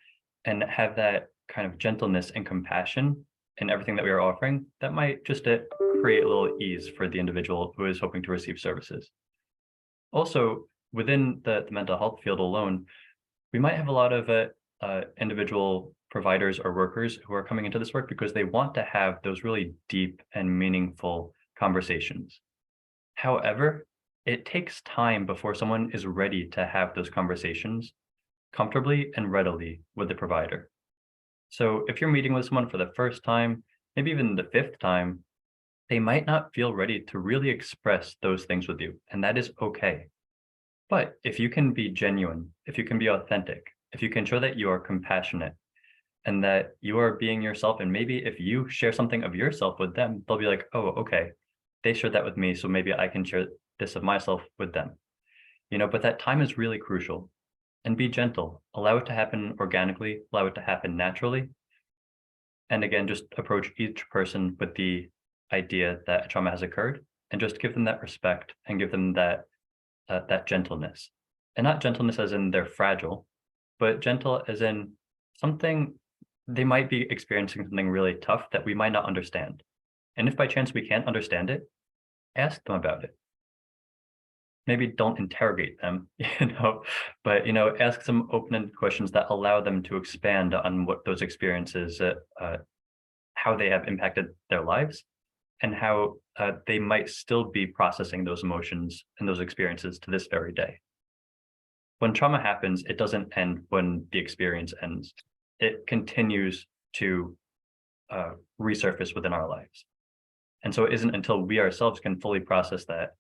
and have that kind of gentleness and compassion in everything that we are offering, that might just create a little ease for the individual who is hoping to receive services. Also, within the mental health field alone, we might have a lot of individual providers or workers who are coming into this work because they want to have those really deep and meaningful conversations. However, it takes time before someone is ready to have those conversations comfortably and readily with the provider. So if you're meeting with someone for the first time, maybe even the fifth time, they might not feel ready to really express those things with you, and that is okay. But if you can be genuine, if you can be authentic, if you can show that you are compassionate and that you are being yourself, and maybe if you share something of yourself with them, they'll be like, oh, okay, they shared that with me, so maybe I can share this of myself with them. But that time is really crucial. And be gentle, allow it to happen organically, allow it to happen naturally. And again, just approach each person with the idea that a trauma has occurred, and just give them that respect and give them that gentleness. And not gentleness as in they're fragile, but gentle as in something, they might be experiencing something really tough that we might not understand. And if by chance we can't understand it, ask them about it. Maybe don't interrogate them, but ask some open-ended questions that allow them to expand on what those experiences, how they have impacted their lives, and how they might still be processing those emotions and those experiences to this very day. When trauma happens, it doesn't end when the experience ends. It continues to resurface within our lives. And so it isn't until we ourselves can fully process that,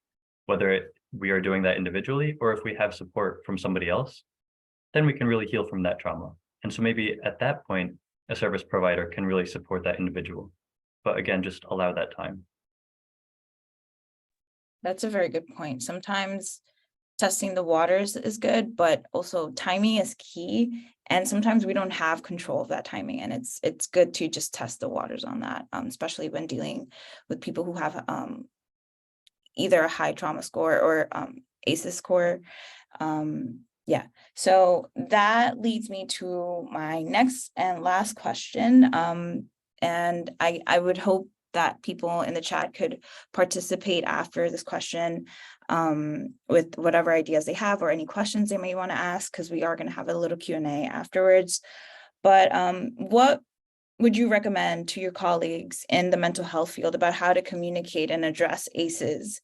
whether we are doing that individually or if we have support from somebody else, then we can really heal from that trauma. And so maybe at that point, a service provider can really support that individual. But again, just allow that time. That's a very good point. Sometimes testing the waters is good, but also timing is key. And sometimes we don't have control of that timing. And it's good to just test the waters on that, especially when dealing with people who have either a high trauma score or ACEs score. Yeah, so that leads me to my next and last question. And I would hope that people in the chat could participate after this question with whatever ideas they have or any questions they may want to ask, because we are going to have a little Q&A afterwards. But what would you recommend to your colleagues in the mental health field about how to communicate and address ACEs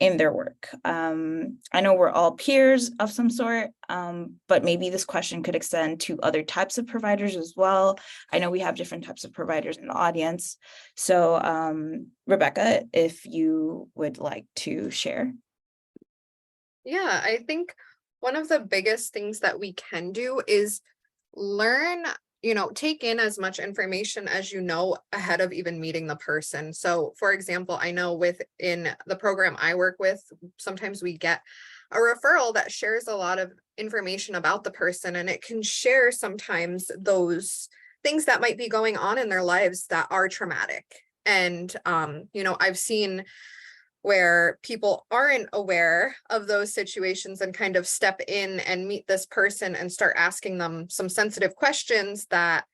in their work? I know we're all peers of some sort, but maybe this question could extend to other types of providers as well. I know we have different types of providers in the audience. So Rebecca, if you would like to share. Yeah, I think one of the biggest things that we can do is learn, take in as much information as ahead of even meeting the person. So for example, I know within the program I work with, sometimes we get a referral that shares a lot of information about the person, and it can share sometimes those things that might be going on in their lives that are traumatic. And, I've seen where people aren't aware of those situations and kind of step in and meet this person and start asking them some sensitive questions that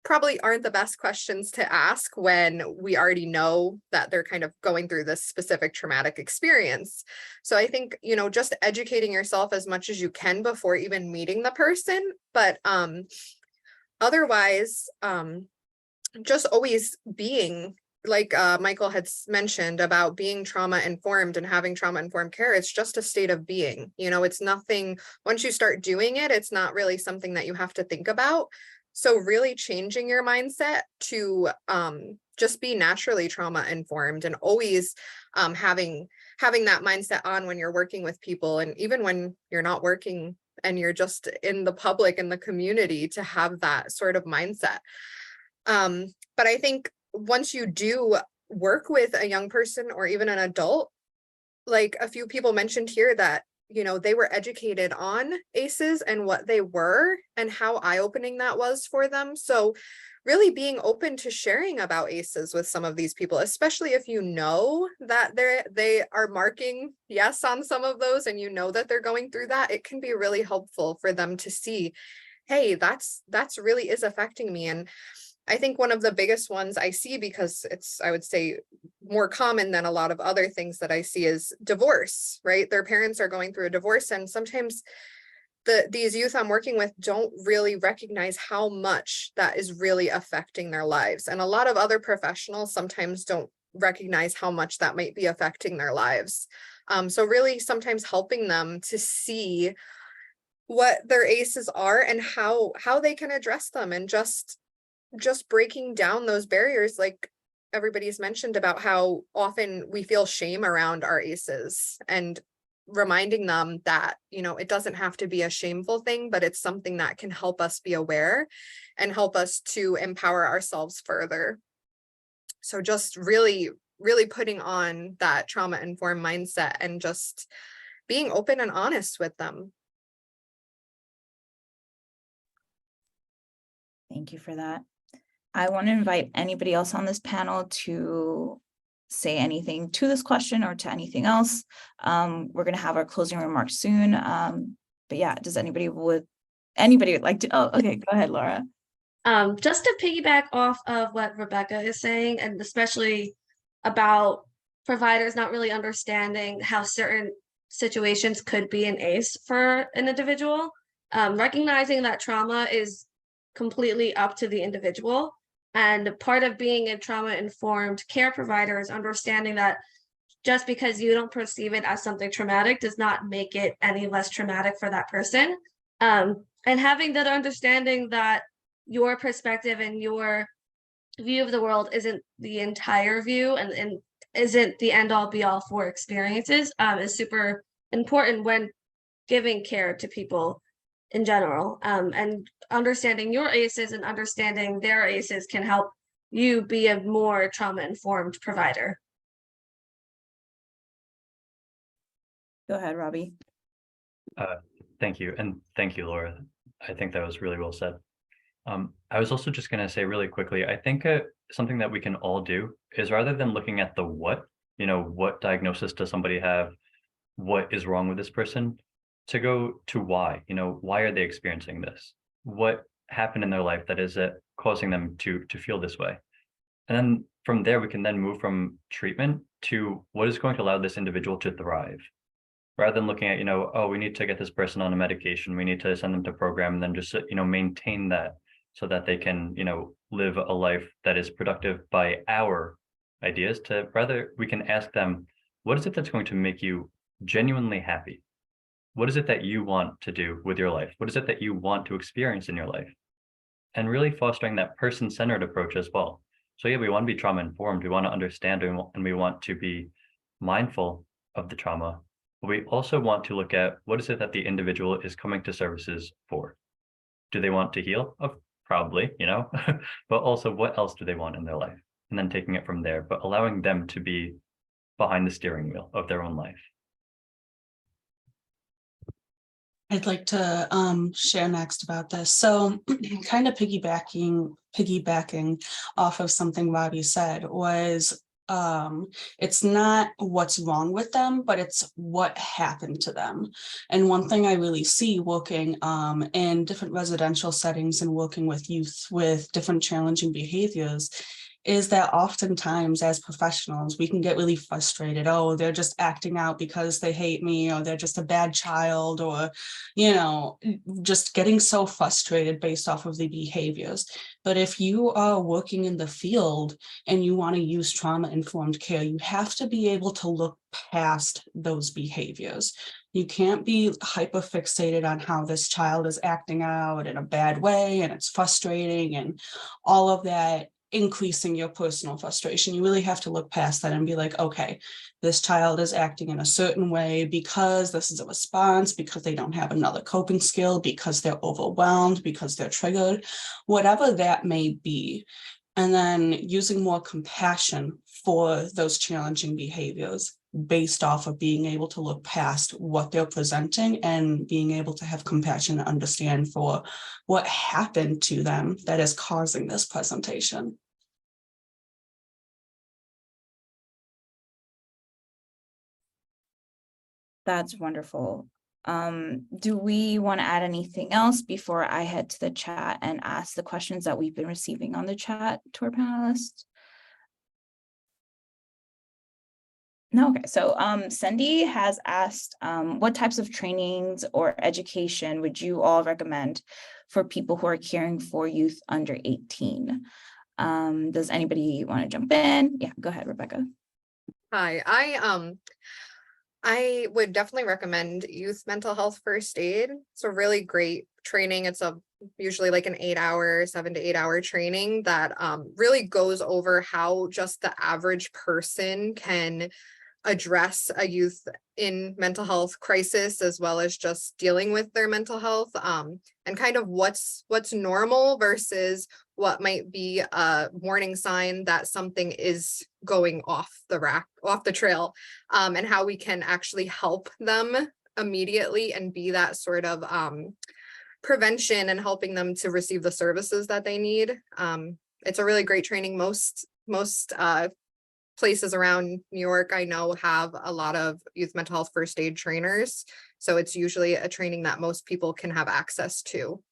probably aren't the best questions to ask when we already know that they're kind of going through this specific traumatic experience. So I think, just educating yourself as much as you can before even meeting the person. But otherwise, just always being, like Michael had mentioned about being trauma informed and having trauma informed care, it's just a state of being. It's nothing, once you start doing it, it's not really something that you have to think about. So really changing your mindset to just be naturally trauma informed, and always having that mindset on when you're working with people, and even when you're not working and you're just in the public and the community, to have that sort of mindset. But I think once you do work with a young person or even an adult, like a few people mentioned here that, they were educated on ACEs and what they were and how eye-opening that was for them. So really being open to sharing about ACEs with some of these people, especially if you know that they are marking yes on some of those, and that they're going through that, it can be really helpful for them to see, hey, that's really is affecting me. And I think one of the biggest ones I see, because it's, I would say, more common than a lot of other things that I see, is divorce, right? Their parents are going through a divorce, and sometimes these youth I'm working with don't really recognize how much that is really affecting their lives. And a lot of other professionals sometimes don't recognize how much that might be affecting their lives. So really sometimes helping them to see what their ACEs are and how they can address them, and just breaking down those barriers, like everybody's mentioned about how often we feel shame around our ACEs, and reminding them that, you know, it doesn't have to be a shameful thing, but it's something that can help us be aware and help us to empower ourselves further. So just really putting on that trauma-informed mindset and just being open and honest with them. Thank you for that. I want to invite anybody else on this panel to say anything to this question or to anything else. We're going to have our closing remarks soon. But yeah, does anybody would like to, oh, okay, go ahead, Laura. Just to piggyback off of what Rebecca is saying, and especially about providers not really understanding how certain situations could be an ACE for an individual, recognizing that trauma is completely up to the individual. And part of being a trauma-informed care provider is understanding that just because you don't perceive it as something traumatic does not make it any less traumatic for that person. And having that understanding that your perspective and your view of the world isn't the entire view, and isn't the end all be all for experiences, is super important when giving care to people in general. And understanding your ACEs and understanding their ACEs can help you be a more trauma-informed provider. Go ahead, Robbie. Thank you. And thank you, Laura. I think that was really well said. I was also just going to say really quickly, I think something that we can all do is, rather than looking at the what, you know, what diagnosis does somebody have, what is wrong with this person, to go to why, you know, why are they experiencing this? What happened in their life that is causing them to feel this way? And then from there, we can then move from treatment to what is going to allow this individual to thrive, rather than looking at, you know, oh, we need to get this person on a medication, we need to send them to program, and then just, you know, maintain that so that they can, you know, live a life that is productive by our ideas. To rather, we can ask them, what is it that's going to make you genuinely happy? What is it that you want to do with your life? What is it that you want to experience in your life? And really fostering that person-centered approach as well. So yeah, we want to be trauma-informed, we want to understand, and we want to be mindful of the trauma. But we also want to look at, what is it that the individual is coming to services for? Do they want to heal? Probably, you know, but also what else do they want in their life? And then taking it from there, but allowing them to be behind the steering wheel of their own life. I'd like to share next about this. So kind of piggybacking off of something Robbie said was, it's not what's wrong with them, but it's what happened to them. And one thing I really see working in different residential settings and working with youth with different challenging behaviors is that oftentimes as professionals, we can get really frustrated. Oh, they're just acting out because they hate me, or they're just a bad child, or, you know, just getting so frustrated based off of the behaviors. But if you are working in the field and you want to use trauma-informed care, you have to be able to look past those behaviors. You can't be hyper fixated on how this child is acting out in a bad way, and it's frustrating and all of that, increasing your personal frustration. You really have to look past that and be like, okay, this child is acting in a certain way because this is a response, because they don't have another coping skill, because they're overwhelmed, because they're triggered, whatever that may be. And then using more compassion for those challenging behaviors based off of being able to look past what they're presenting and being able to have compassion and understand for what happened to them that is causing this presentation. That's wonderful. Do we want to add anything else before I head to the chat and ask the questions that we've been receiving on the chat to our panelists? No, okay. So Cindy has asked, what types of trainings or education would you all recommend for people who are caring for youth under 18? Does anybody want to jump in? Yeah, go ahead, Rebecca. Hi, I would definitely recommend youth mental health first aid. It's a really great training. It's usually like an 7 to 8 hour training that really goes over how just the average person can address a youth in mental health crisis, as well as just dealing with their mental health, and kind of what's normal versus what might be a warning sign that something is going off the trail, and how we can actually help them immediately and be that sort of prevention and helping them to receive the services that they need. It's a really great training. Most places around New York, I know, have a lot of youth mental health first aid trainers. So it's usually a training that most people can have access to.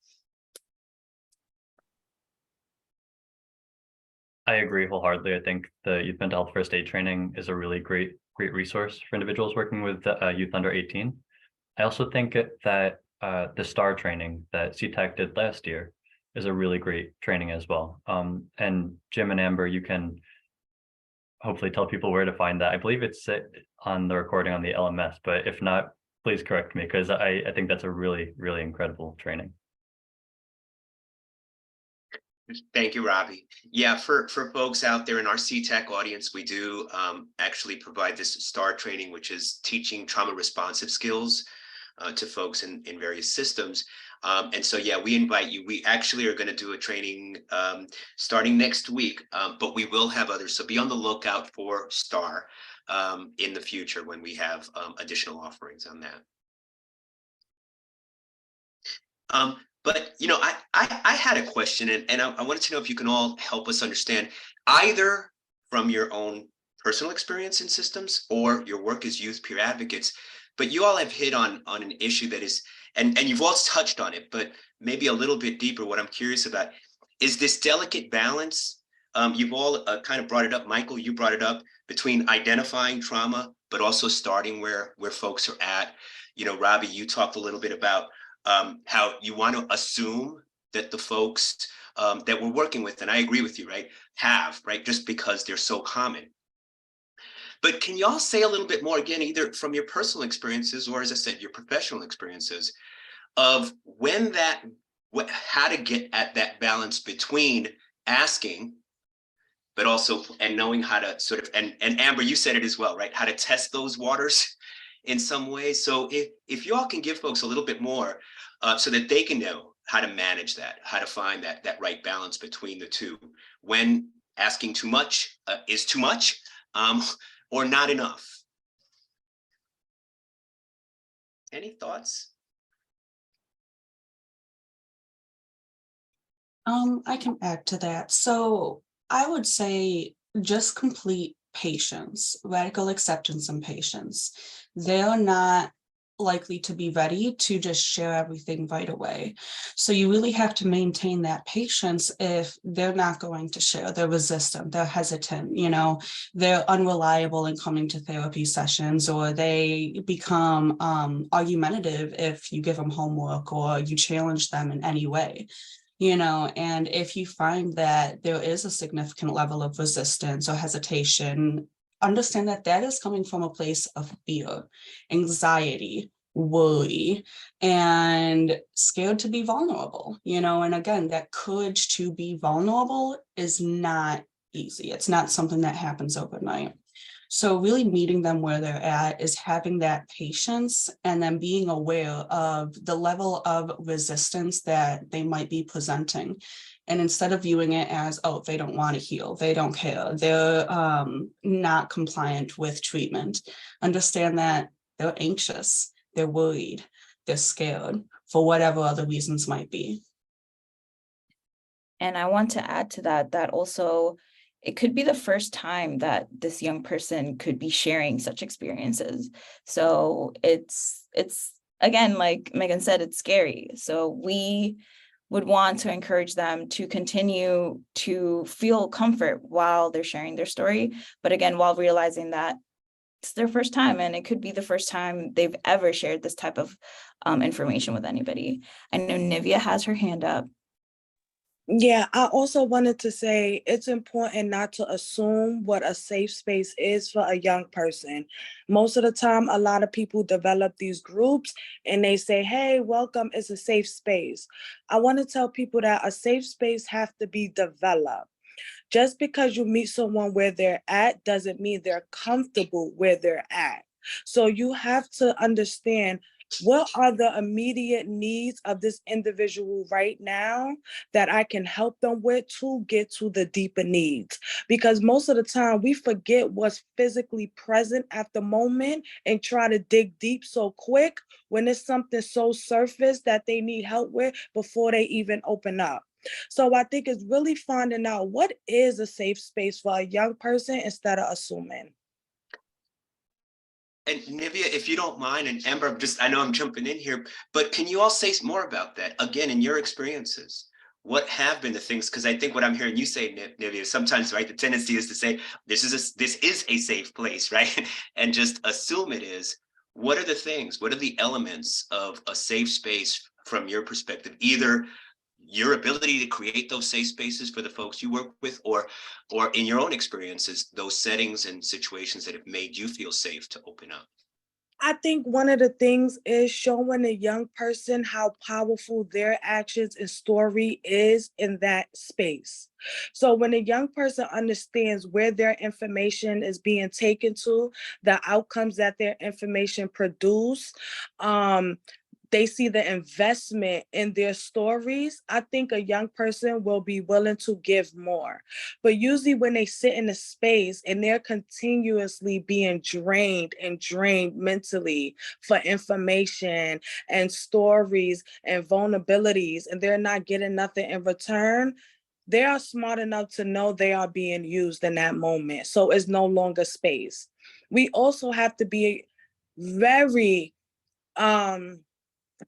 I agree wholeheartedly. I think the youth mental health first aid training is a really great resource for individuals working with youth under 18. I also think that the STAR training that CTAC did last year is a really great training as well. And Jim and Amber, you can hopefully tell people where to find that. I believe it's on the recording on the LMS, but if not, please correct me, because I think that's a really, really incredible training. Thank you, Robbie. Yeah, for folks out there in our CTAC audience, we do actually provide this STAR training, which is teaching trauma responsive skills to folks in various systems. And so, yeah, we invite you. We actually are going to do a training starting next week, but we will have others. So be on the lookout for STAR in the future when we have additional offerings on that. But, you know, I had a question, and I wanted to know if you can all help us understand, either from your own personal experience in systems or your work as youth peer advocates, but you all have hit on an issue that is, and you've all touched on it, but maybe a little bit deeper. What I'm curious about is this delicate balance. You've all kind of brought it up. Michael, you brought it up, between identifying trauma, but also starting where folks are at. You know, Robbie, you talked a little bit about how you want to assume that the folks that we're working with, and I agree with you, right, just because they're so common. But can y'all say a little bit more, again, either from your personal experiences or, as I said, your professional experiences, of how to get at that balance between asking, but also, and knowing how to sort of, and Amber, you said it as well, right, how to test those waters in some ways. So if y'all can give folks a little bit more so that they can know how to manage that, how to find that right balance between the two, when asking too much is too much, or not enough. Any thoughts? I can add to that. So I would say just complete patience, radical acceptance and patience. They're not likely to be ready to just share everything right away. So you really have to maintain that patience if they're not going to share, they're resistant, they're hesitant, you know, they're unreliable in coming to therapy sessions, or they become argumentative if you give them homework or you challenge them in any way. You know, and if you find that there is a significant level of resistance or hesitation, understand that that is coming from a place of fear, anxiety, worry, and scared to be vulnerable, you know, and again, that courage to be vulnerable is not easy. It's not something that happens overnight. So really meeting them where they're at is having that patience, and then being aware of the level of resistance that they might be presenting. And instead of viewing it as, oh, they don't want to heal, they don't care, they're not compliant with treatment, understand that they're anxious, they're worried, they're scared, for whatever other reasons might be. And I want to add to that also, it could be the first time that this young person could be sharing such experiences. So it's again, like Megan said, it's scary. So we would want to encourage them to continue to feel comfort while they're sharing their story. But again, while realizing that it's their first time, and it could be the first time they've ever shared this type of information with anybody. I know Nivea has her hand up. Yeah, I also wanted to say it's important not to assume what a safe space is for a young person. Most of the time, a lot of people develop these groups and they say, hey, welcome, it's a safe space. I want to tell people that a safe space has to be developed. Just because you meet someone where they're at doesn't mean they're comfortable where they're at. So you have to understand, what are the immediate needs of this individual right now that I can help them with to get to the deeper needs? Because most of the time we forget what's physically present at the moment and try to dig deep so quick when it's something so surface that they need help with before they even open up. So I think it's really finding out what is a safe space for a young person instead of assuming. And Nivea, if you don't mind, and Amber, I know I'm jumping in here, but can you all say more about that? Again, in your experiences, what have been the things? Because I think what I'm hearing you say, Nivea, sometimes, right, the tendency is to say, this is a safe place, right? And just assume it is. What are the things, what are the elements of a safe space from your perspective? Either your ability to create those safe spaces for the folks you work with, or in your own experiences, those settings and situations that have made you feel safe to open up. I think one of the things is showing a young person how powerful their actions and story is in that space. So when a young person understands where their information is being taken to, the outcomes that their information produce, they see the investment in their stories, I think a young person will be willing to give more. But usually when they sit in a space and they're continuously being drained and drained mentally for information and stories and vulnerabilities, and they're not getting nothing in return, they are smart enough to know they are being used in that moment. So it's no longer space. We also have to be very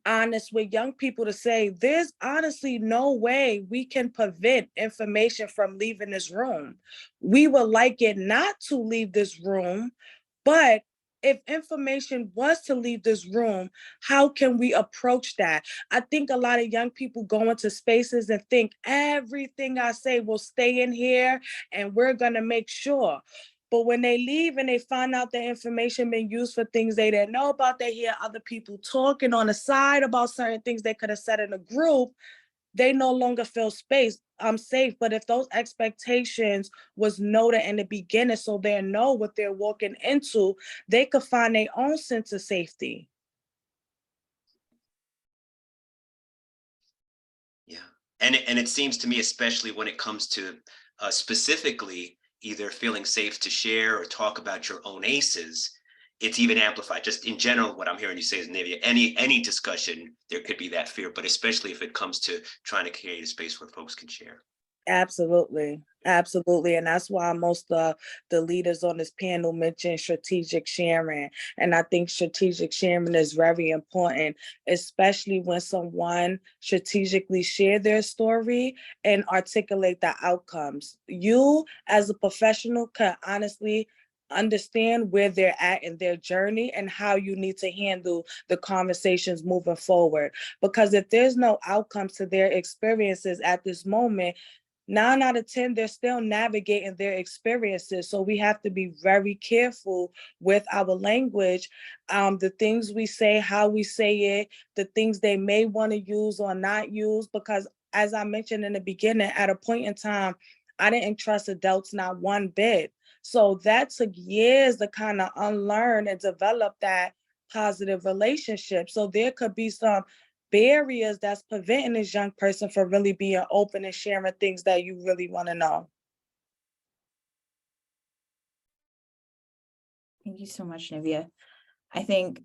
honest with young people to say, there's honestly no way we can prevent information from leaving this room. We would like it not to leave this room, but if information was to leave this room, how can we approach that? I think a lot of young people go into spaces and think everything I say will stay in here and we're going to make sure. But when they leave and they find out the information being used for things they didn't know about, they hear other people talking on the side about certain things they could have said in a group, they no longer feel I'm safe. But if those expectations was noted in the beginning so they know what they're walking into, they could find their own sense of safety. Yeah. And it seems to me, especially when it comes to specifically either feeling safe to share or talk about your own ACEs, it's even amplified. Just in general, what I'm hearing you say is, Nivea, any discussion, there could be that fear, but especially if it comes to trying to create a space where folks can share. Absolutely. Absolutely. And that's why most of the leaders on this panel mentioned strategic sharing. And I think strategic sharing is very important, especially when someone strategically share their story and articulate the outcomes. You, as a professional, can honestly understand where they're at in their journey and how you need to handle the conversations moving forward. Because if there's no outcomes to their experiences at this moment, 9 out of 10, they're still navigating their experiences. So we have to be very careful with our language, the things we say, how we say it, the things they may want to use or not use. Because as I mentioned in the beginning, at a point in time, I didn't trust adults not one bit. So that took years to kind of unlearn and develop that positive relationship. So there could be some barriers that's preventing this young person from really being open and sharing things that you really want to know. Thank you so much, Nivea. I think.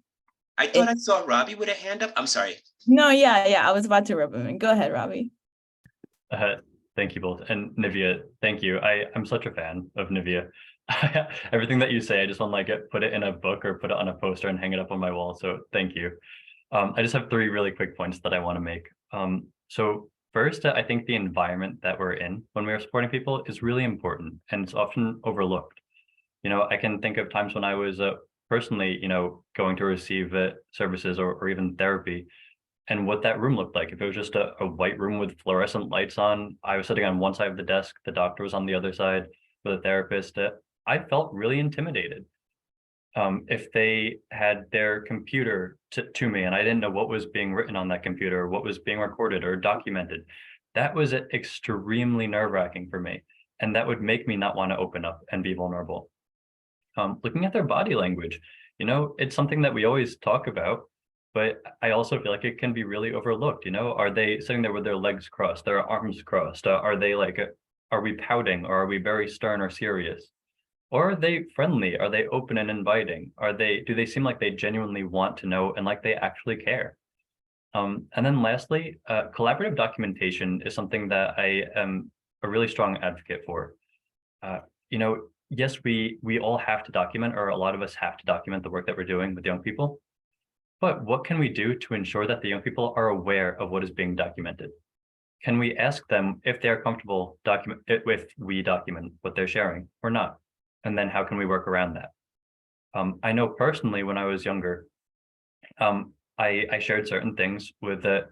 I thought I saw Robbie with a hand up. I'm sorry. No, yeah. I was about to rub him in. Go ahead, Robbie. Thank you both. And Nivea, thank you. I'm such a fan of Nivea. Everything that you say, I just want to like put it in a book or put it on a poster and hang it up on my wall. So thank you. I just have three really quick points that I want to make. So first, I think the environment that we're in when we're supporting people is really important, and it's often overlooked. I can think of times when I was personally, going to receive services or even therapy, and what that room looked like. If it was just a white room with fluorescent lights on, I was sitting on one side of the desk, the doctor was on the other side with a therapist. I felt really intimidated. If they had their computer to me and I didn't know what was being written on that computer, or what was being recorded or documented, that was extremely nerve-wracking for me. And that would make me not want to open up and be vulnerable. Looking at their body language, it's something that we always talk about, but I also feel like it can be really overlooked. Are they sitting there with their legs crossed, their arms crossed? Are they are we pouting, or are we very stern or serious? Or are they friendly? Are they open and inviting? Do they seem like they genuinely want to know and like they actually care? And then lastly, collaborative documentation is something that I am a really strong advocate for. Yes, we all have to document, or a lot of us have to document the work that we're doing with young people. But what can we do to ensure that the young people are aware of what is being documented? Can we ask them if they're comfortable if we document what they're sharing or not? And then how can we work around that? I know personally when I was younger, I shared certain things with the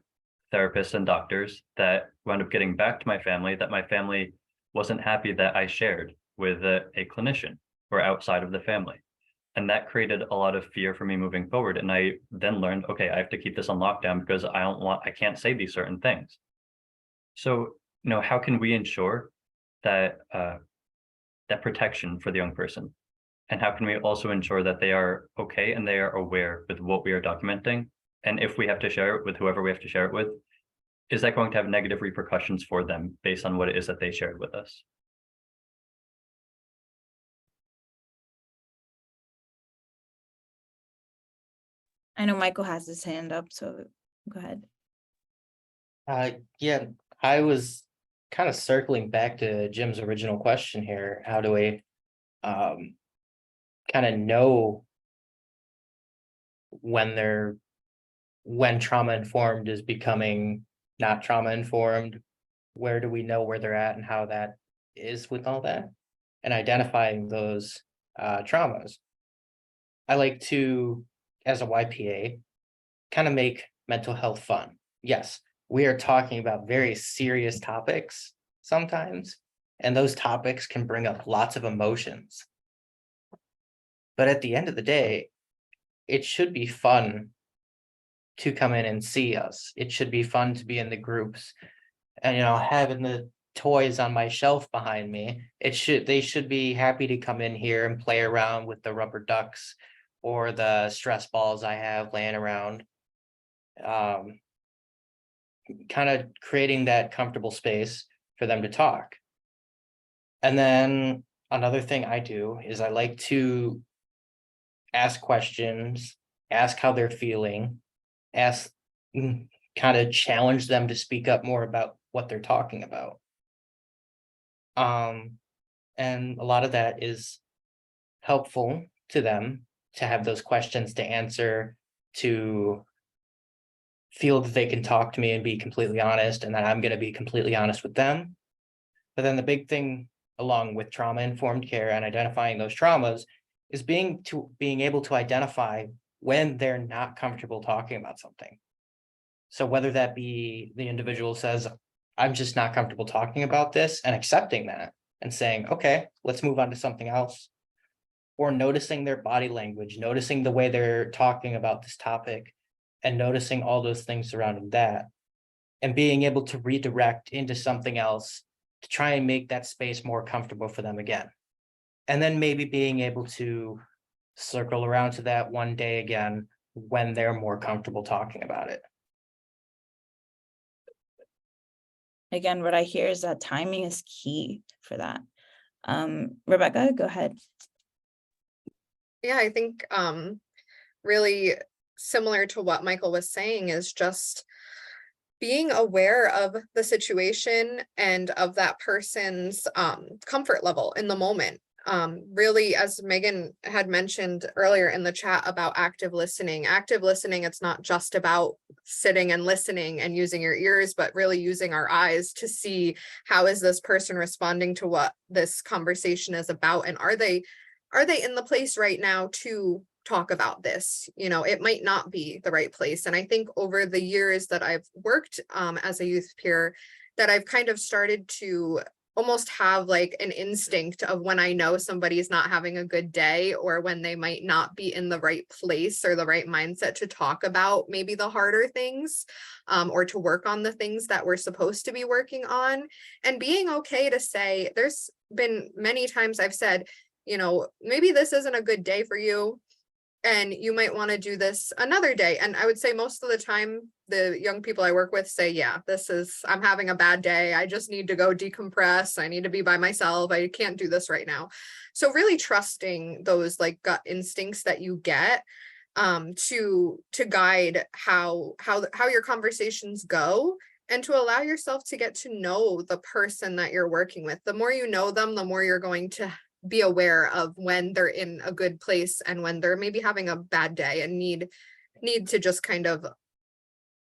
therapists and doctors that wound up getting back to my family, that my family wasn't happy that I shared with a clinician or outside of the family. And that created a lot of fear for me moving forward. And I then learned, okay, I have to keep this on lockdown because I can't say these certain things. So, how can we ensure that that protection for the young person? And how can we also ensure that they are okay and they are aware with what we are documenting? And if we have to share it with whoever we have to share it with, is that going to have negative repercussions for them based on what it is that they shared with us? I know Michael has his hand up, so go ahead. Yeah, I was kind of circling back to Jim's original question here. How do we kind of know when trauma informed is becoming not trauma informed? Where do we know where they're at and how that is with all that, and identifying those traumas? I like to, as a YPA, kind of make mental health fun. Yes, we are talking about very serious topics sometimes, and those topics can bring up lots of emotions. But at the end of the day, it should be fun to come in and see us. It should be fun to be in the groups, and having the toys on my shelf behind me. They should be happy to come in here and play around with the rubber ducks or the stress balls I have laying around. Kind of creating that comfortable space for them to talk. And then another thing I do is I like to ask questions, ask how they're feeling, kind of challenge them to speak up more about what they're talking about. And a lot of that is helpful to them to have those questions to answer, to feel that they can talk to me and be completely honest, and that I'm going to be completely honest with them. But then the big thing, along with trauma-informed care and identifying those traumas, is being able to identify when they're not comfortable talking about something. So whether that be the individual says, I'm just not comfortable talking about this, and accepting that and saying, okay, let's move on to something else. Or noticing their body language, noticing the way they're talking about this topic, and noticing all those things surrounding that, and being able to redirect into something else to try and make that space more comfortable for them again. And then maybe being able to circle around to that one day again when they're more comfortable talking about it. Again, what I hear is that timing is key for that. Rebecca, go ahead. Yeah, I think really similar to what Michael was saying is just being aware of the situation and of that person's comfort level in the moment. Really, as Megan had mentioned earlier in the chat about active listening, it's not just about sitting and listening and using your ears, but really using our eyes to see how is this person responding to what this conversation is about, and are they in the place right now to talk about this? You know, it might not be the right place. And I think over the years that I've worked as a youth peer, that I've kind of started to almost have like an instinct of when I know somebody is not having a good day, or when they might not be in the right place or the right mindset to talk about maybe the harder things, or to work on the things that we're supposed to be working on. And being okay to say, there's been many times I've said, you know, maybe this isn't a good day for you, and you might want to do this another day. And I would say most of the time, the young people I work with say, yeah, I'm having a bad day. I just need to go decompress. I need to be by myself. I can't do this right now. So really trusting those like gut instincts that you get to guide how your conversations go, and to allow yourself to get to know the person that you're working with. The more you know them, the more you're going to be aware of when they're in a good place and when they're maybe having a bad day and need to just kind of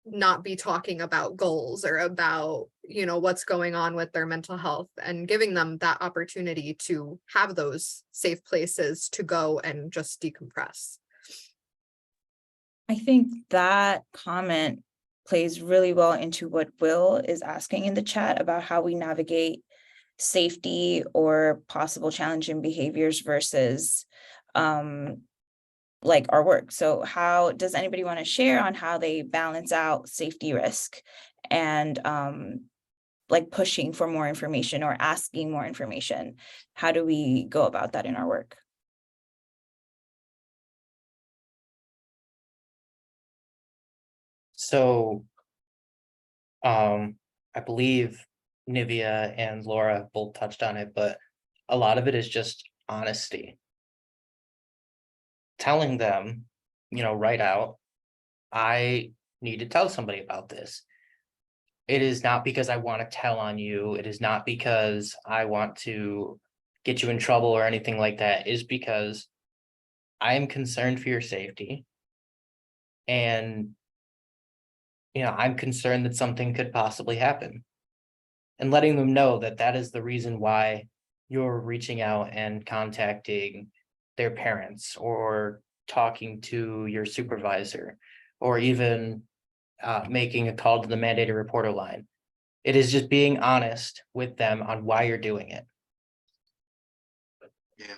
not be talking about goals or about, you know, what's going on with their mental health, and giving them that opportunity to have those safe places to go and just decompress. I think that comment plays really well into what Will is asking in the chat about how we navigate safety or possible challenging behaviors versus like our work. So how does anybody want to share on how they balance out safety risk and like pushing for more information or asking more information? How do we go about that in our work? So I believe Nivea and Laura both touched on it, but a lot of it is just honesty. Telling them, you know, right out, I need to tell somebody about this. It is not because I want to tell on you. It is not because I want to get you in trouble or anything like that. It is because I am concerned for your safety. And, you know, I'm concerned that something could possibly happen. And letting them know that that is the reason why you're reaching out and contacting their parents, or talking to your supervisor, or even making a call to the mandated reporter line. It is just being honest with them on why you're doing it. Yeah,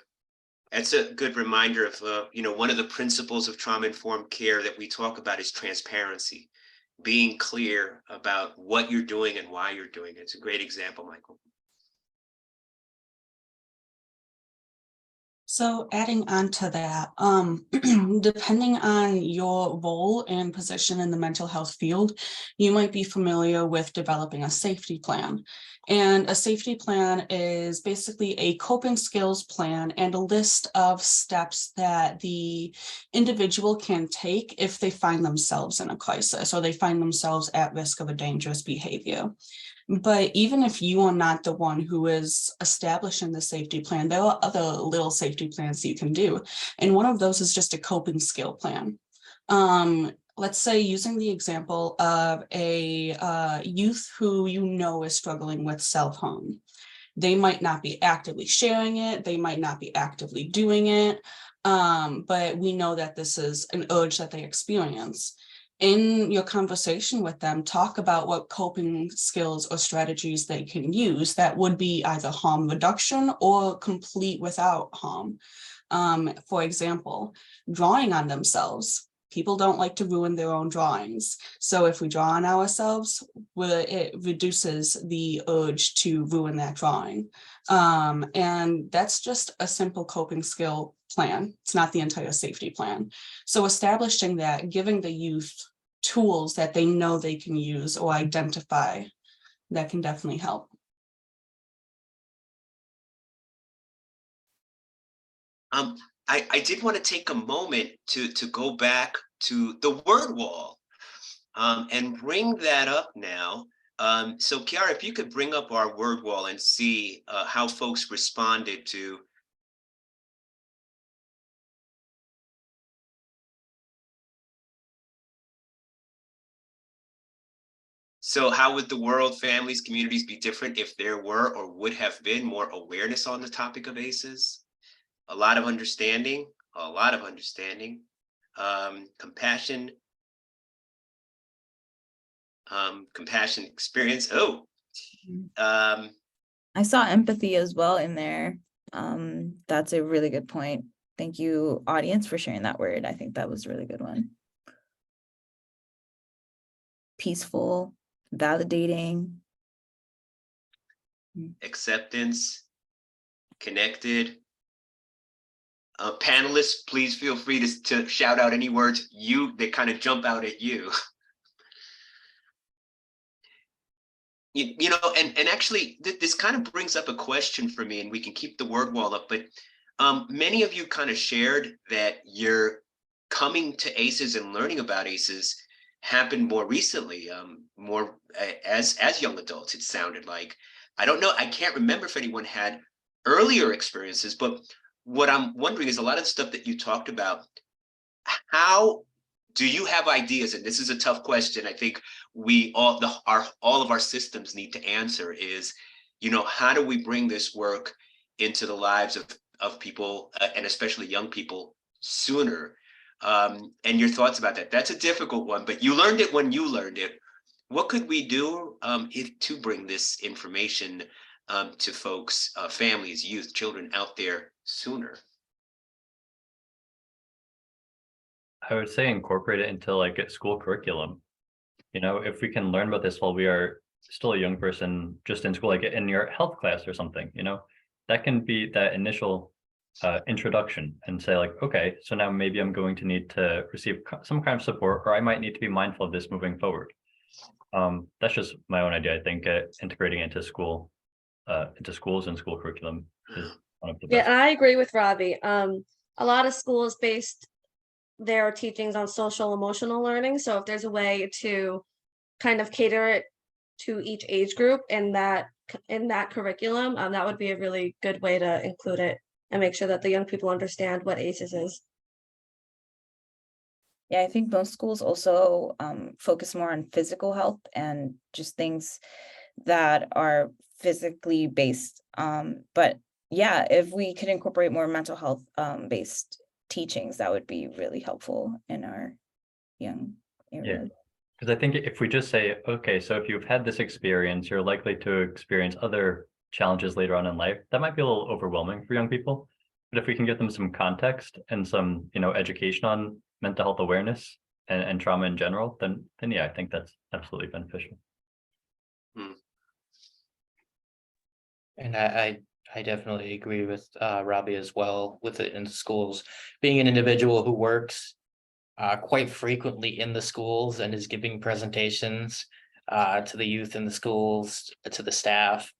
that's a good reminder of, you know, one of the principles of trauma-informed care that we talk about is transparency. Being clear about what you're doing and why you're doing it. It's a great example, Michael. So adding on to that, depending on your role and position in the mental health field, you might be familiar with developing a safety plan. And a safety plan is basically a coping skills plan and a list of steps that the individual can take if they find themselves in a crisis or they find themselves at risk of a dangerous behavior. But even if you are not the one who is establishing the safety plan, there are other little safety plans you can do. And one of those is just a coping skill plan. Let's say, using the example of a youth who you know is struggling with self-harm. They might not be actively sharing it. They might not be actively doing it. But we know that this is an urge that they experience. In your conversation with them, talk about what coping skills or strategies they can use that would be either harm reduction or complete without harm. For example, drawing on themselves. People don't like to ruin their own drawings. So if we draw on ourselves, it reduces the urge to ruin that drawing. And that's just a simple coping skill plan. It's not the entire safety plan. So establishing that, giving the youth tools that they know they can use or identify, that can definitely help. I did want to take a moment to go back to the word wall and bring that up now. So Kiara, if you could bring up our word wall and see how folks responded to So how would the world, families, communities be different if there were or would have been more awareness on the topic of ACEs? A lot of understanding, compassion, compassion experience. Oh, I saw empathy as well in there. That's a really good point. Thank you, audience, for sharing that word. I think that was a really good one. Peaceful, validating. acceptance, connected. Panelists, please feel free to shout out any words that kind of jump out at you. You know, and actually, this kind of brings up a question for me, and we can keep the word wall up, but many of you kind of shared that your coming to ACEs and learning about ACEs happened more recently, more as young adults, it sounded like. I don't know, I can't remember if anyone had earlier experiences, but what I'm wondering is a lot of the stuff that you talked about, how do you have ideas? And this is a tough question. I think we all of our systems need to answer is, you know, how do we bring this work into the lives of people and especially young people sooner? And your thoughts about that. That's a difficult one, but you learned it when you learned it. What could we do to bring this information to folks, families, youth, children out there sooner? I would say incorporate it into like a school curriculum. You know, if we can learn about this while we are still a young person, just in school, like in your health class or something, you know, that can be that initial introduction and say like, okay, so now maybe I'm going to need to receive some kind of support, or I might need to be mindful of this moving forward. That's just my own idea. I think integrating into schools and school curriculum is one of the best. Yeah, and I agree with Robbie. A lot of schools based their teachings on social emotional learning. So if there's a way to kind of cater it to each age group in that curriculum, that would be a really good way to include it and make sure that the young people understand what ACEs is. Yeah, I think most schools also focus more on physical health and just things that are physically based. But yeah, if we could incorporate more mental health based teachings, that would be really helpful in our young areas. Because I think if we just say, okay, so if you've had this experience, you're likely to experience other challenges later on in life, that might be a little overwhelming for young people. But if we can give them some context and some, you know, education on mental health awareness and trauma in general, then yeah, I think that's absolutely beneficial. And I definitely agree with Robbie as well with it in schools. Being an individual who works quite frequently in the schools and is giving presentations to the youth in the schools, to the staff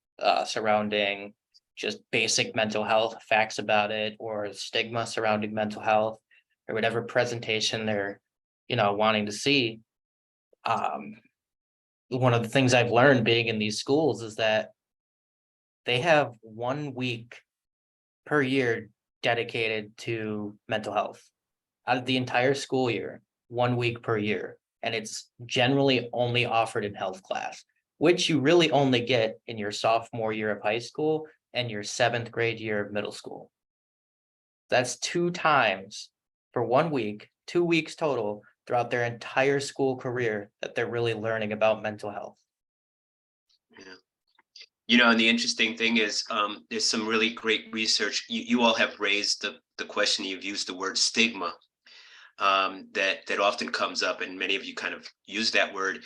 surrounding just basic mental health facts about it, or stigma surrounding mental health, or whatever presentation they're, you know, wanting to see. One of the things I've learned being in these schools is that they have 1 week per year dedicated to mental health out of the entire school year, 1 week per year. And it's generally only offered in health class, which you really only get in your sophomore year of high school and your 7th grade year of middle school. That's 2 times for 1 week, 2 weeks total throughout their entire school career that they're really learning about mental health. Yeah. You know, and the interesting thing is there's some really great research. You all have raised the question, you've used the word stigma that often comes up, and many of you kind of use that word.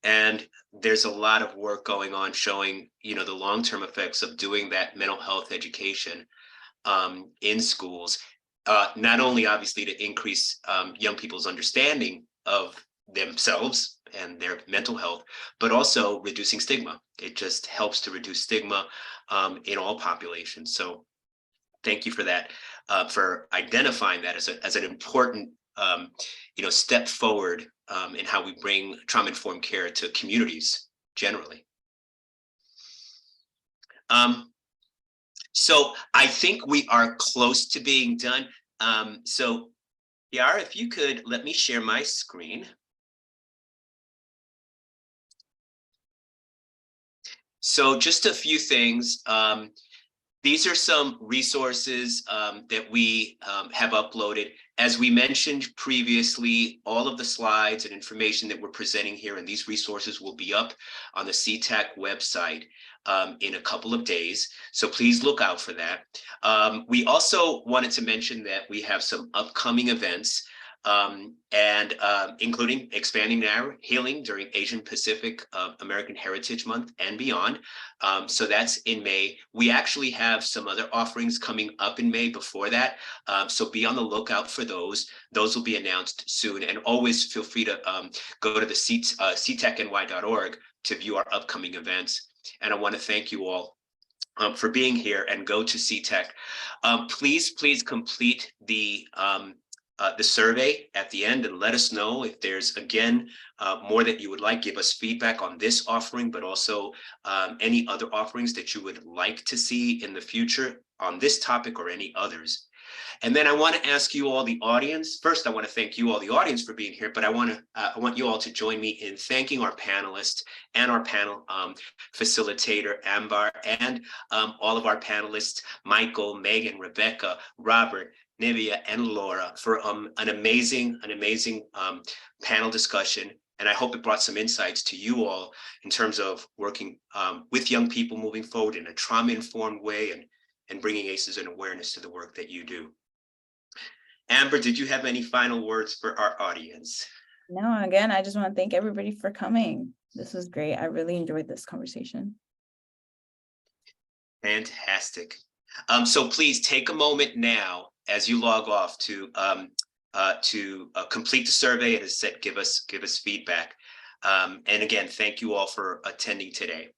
And there's a lot of work going on showing, you know, the long-term effects of doing that mental health education in schools, not only obviously to increase young people's understanding of themselves and their mental health, but also reducing stigma. It just helps to reduce stigma in all populations. So thank you for that, for identifying that as an important you know, step forward in how we bring trauma-informed care to communities generally. So I think we are close to being done. So Yara, if you could let me share my screen. So just a few things. These are some resources that we have uploaded. As we mentioned previously, all of the slides and information that we're presenting here and these resources will be up on the CTAC website in a couple of days. So please look out for that. We also wanted to mention that we have some upcoming events including Expanding Now Healing during Asian Pacific American Heritage Month and beyond. So that's in May. We actually have some other offerings coming up in May before that. So be on the lookout for those. Those will be announced soon. And always feel free to go to the ctechny.org to view our upcoming events. And I want to thank you all for being here and go to CTech. Please complete the survey at the end and let us know if there's, again, more that you would like. Give us feedback on this offering, but also any other offerings that you would like to see in the future on this topic or any others. And then I want to ask you all, the audience. First, I want to thank you all, the audience, for being here, but I want you all to join me in thanking our panelists and our panel facilitator, Ambar, and all of our panelists, Michael, Megan, Rebecca, Robert, Nivea, and Laura, for an amazing panel discussion. And I hope it brought some insights to you all in terms of working with young people moving forward in a trauma-informed way and bringing ACEs and awareness to the work that you do. Amber, did you have any final words for our audience? No, again, I just want to thank everybody for coming. This was great. I really enjoyed this conversation. Fantastic. So please take a moment now as you log off to complete the survey and, as said, give us feedback. And again, thank you all for attending today.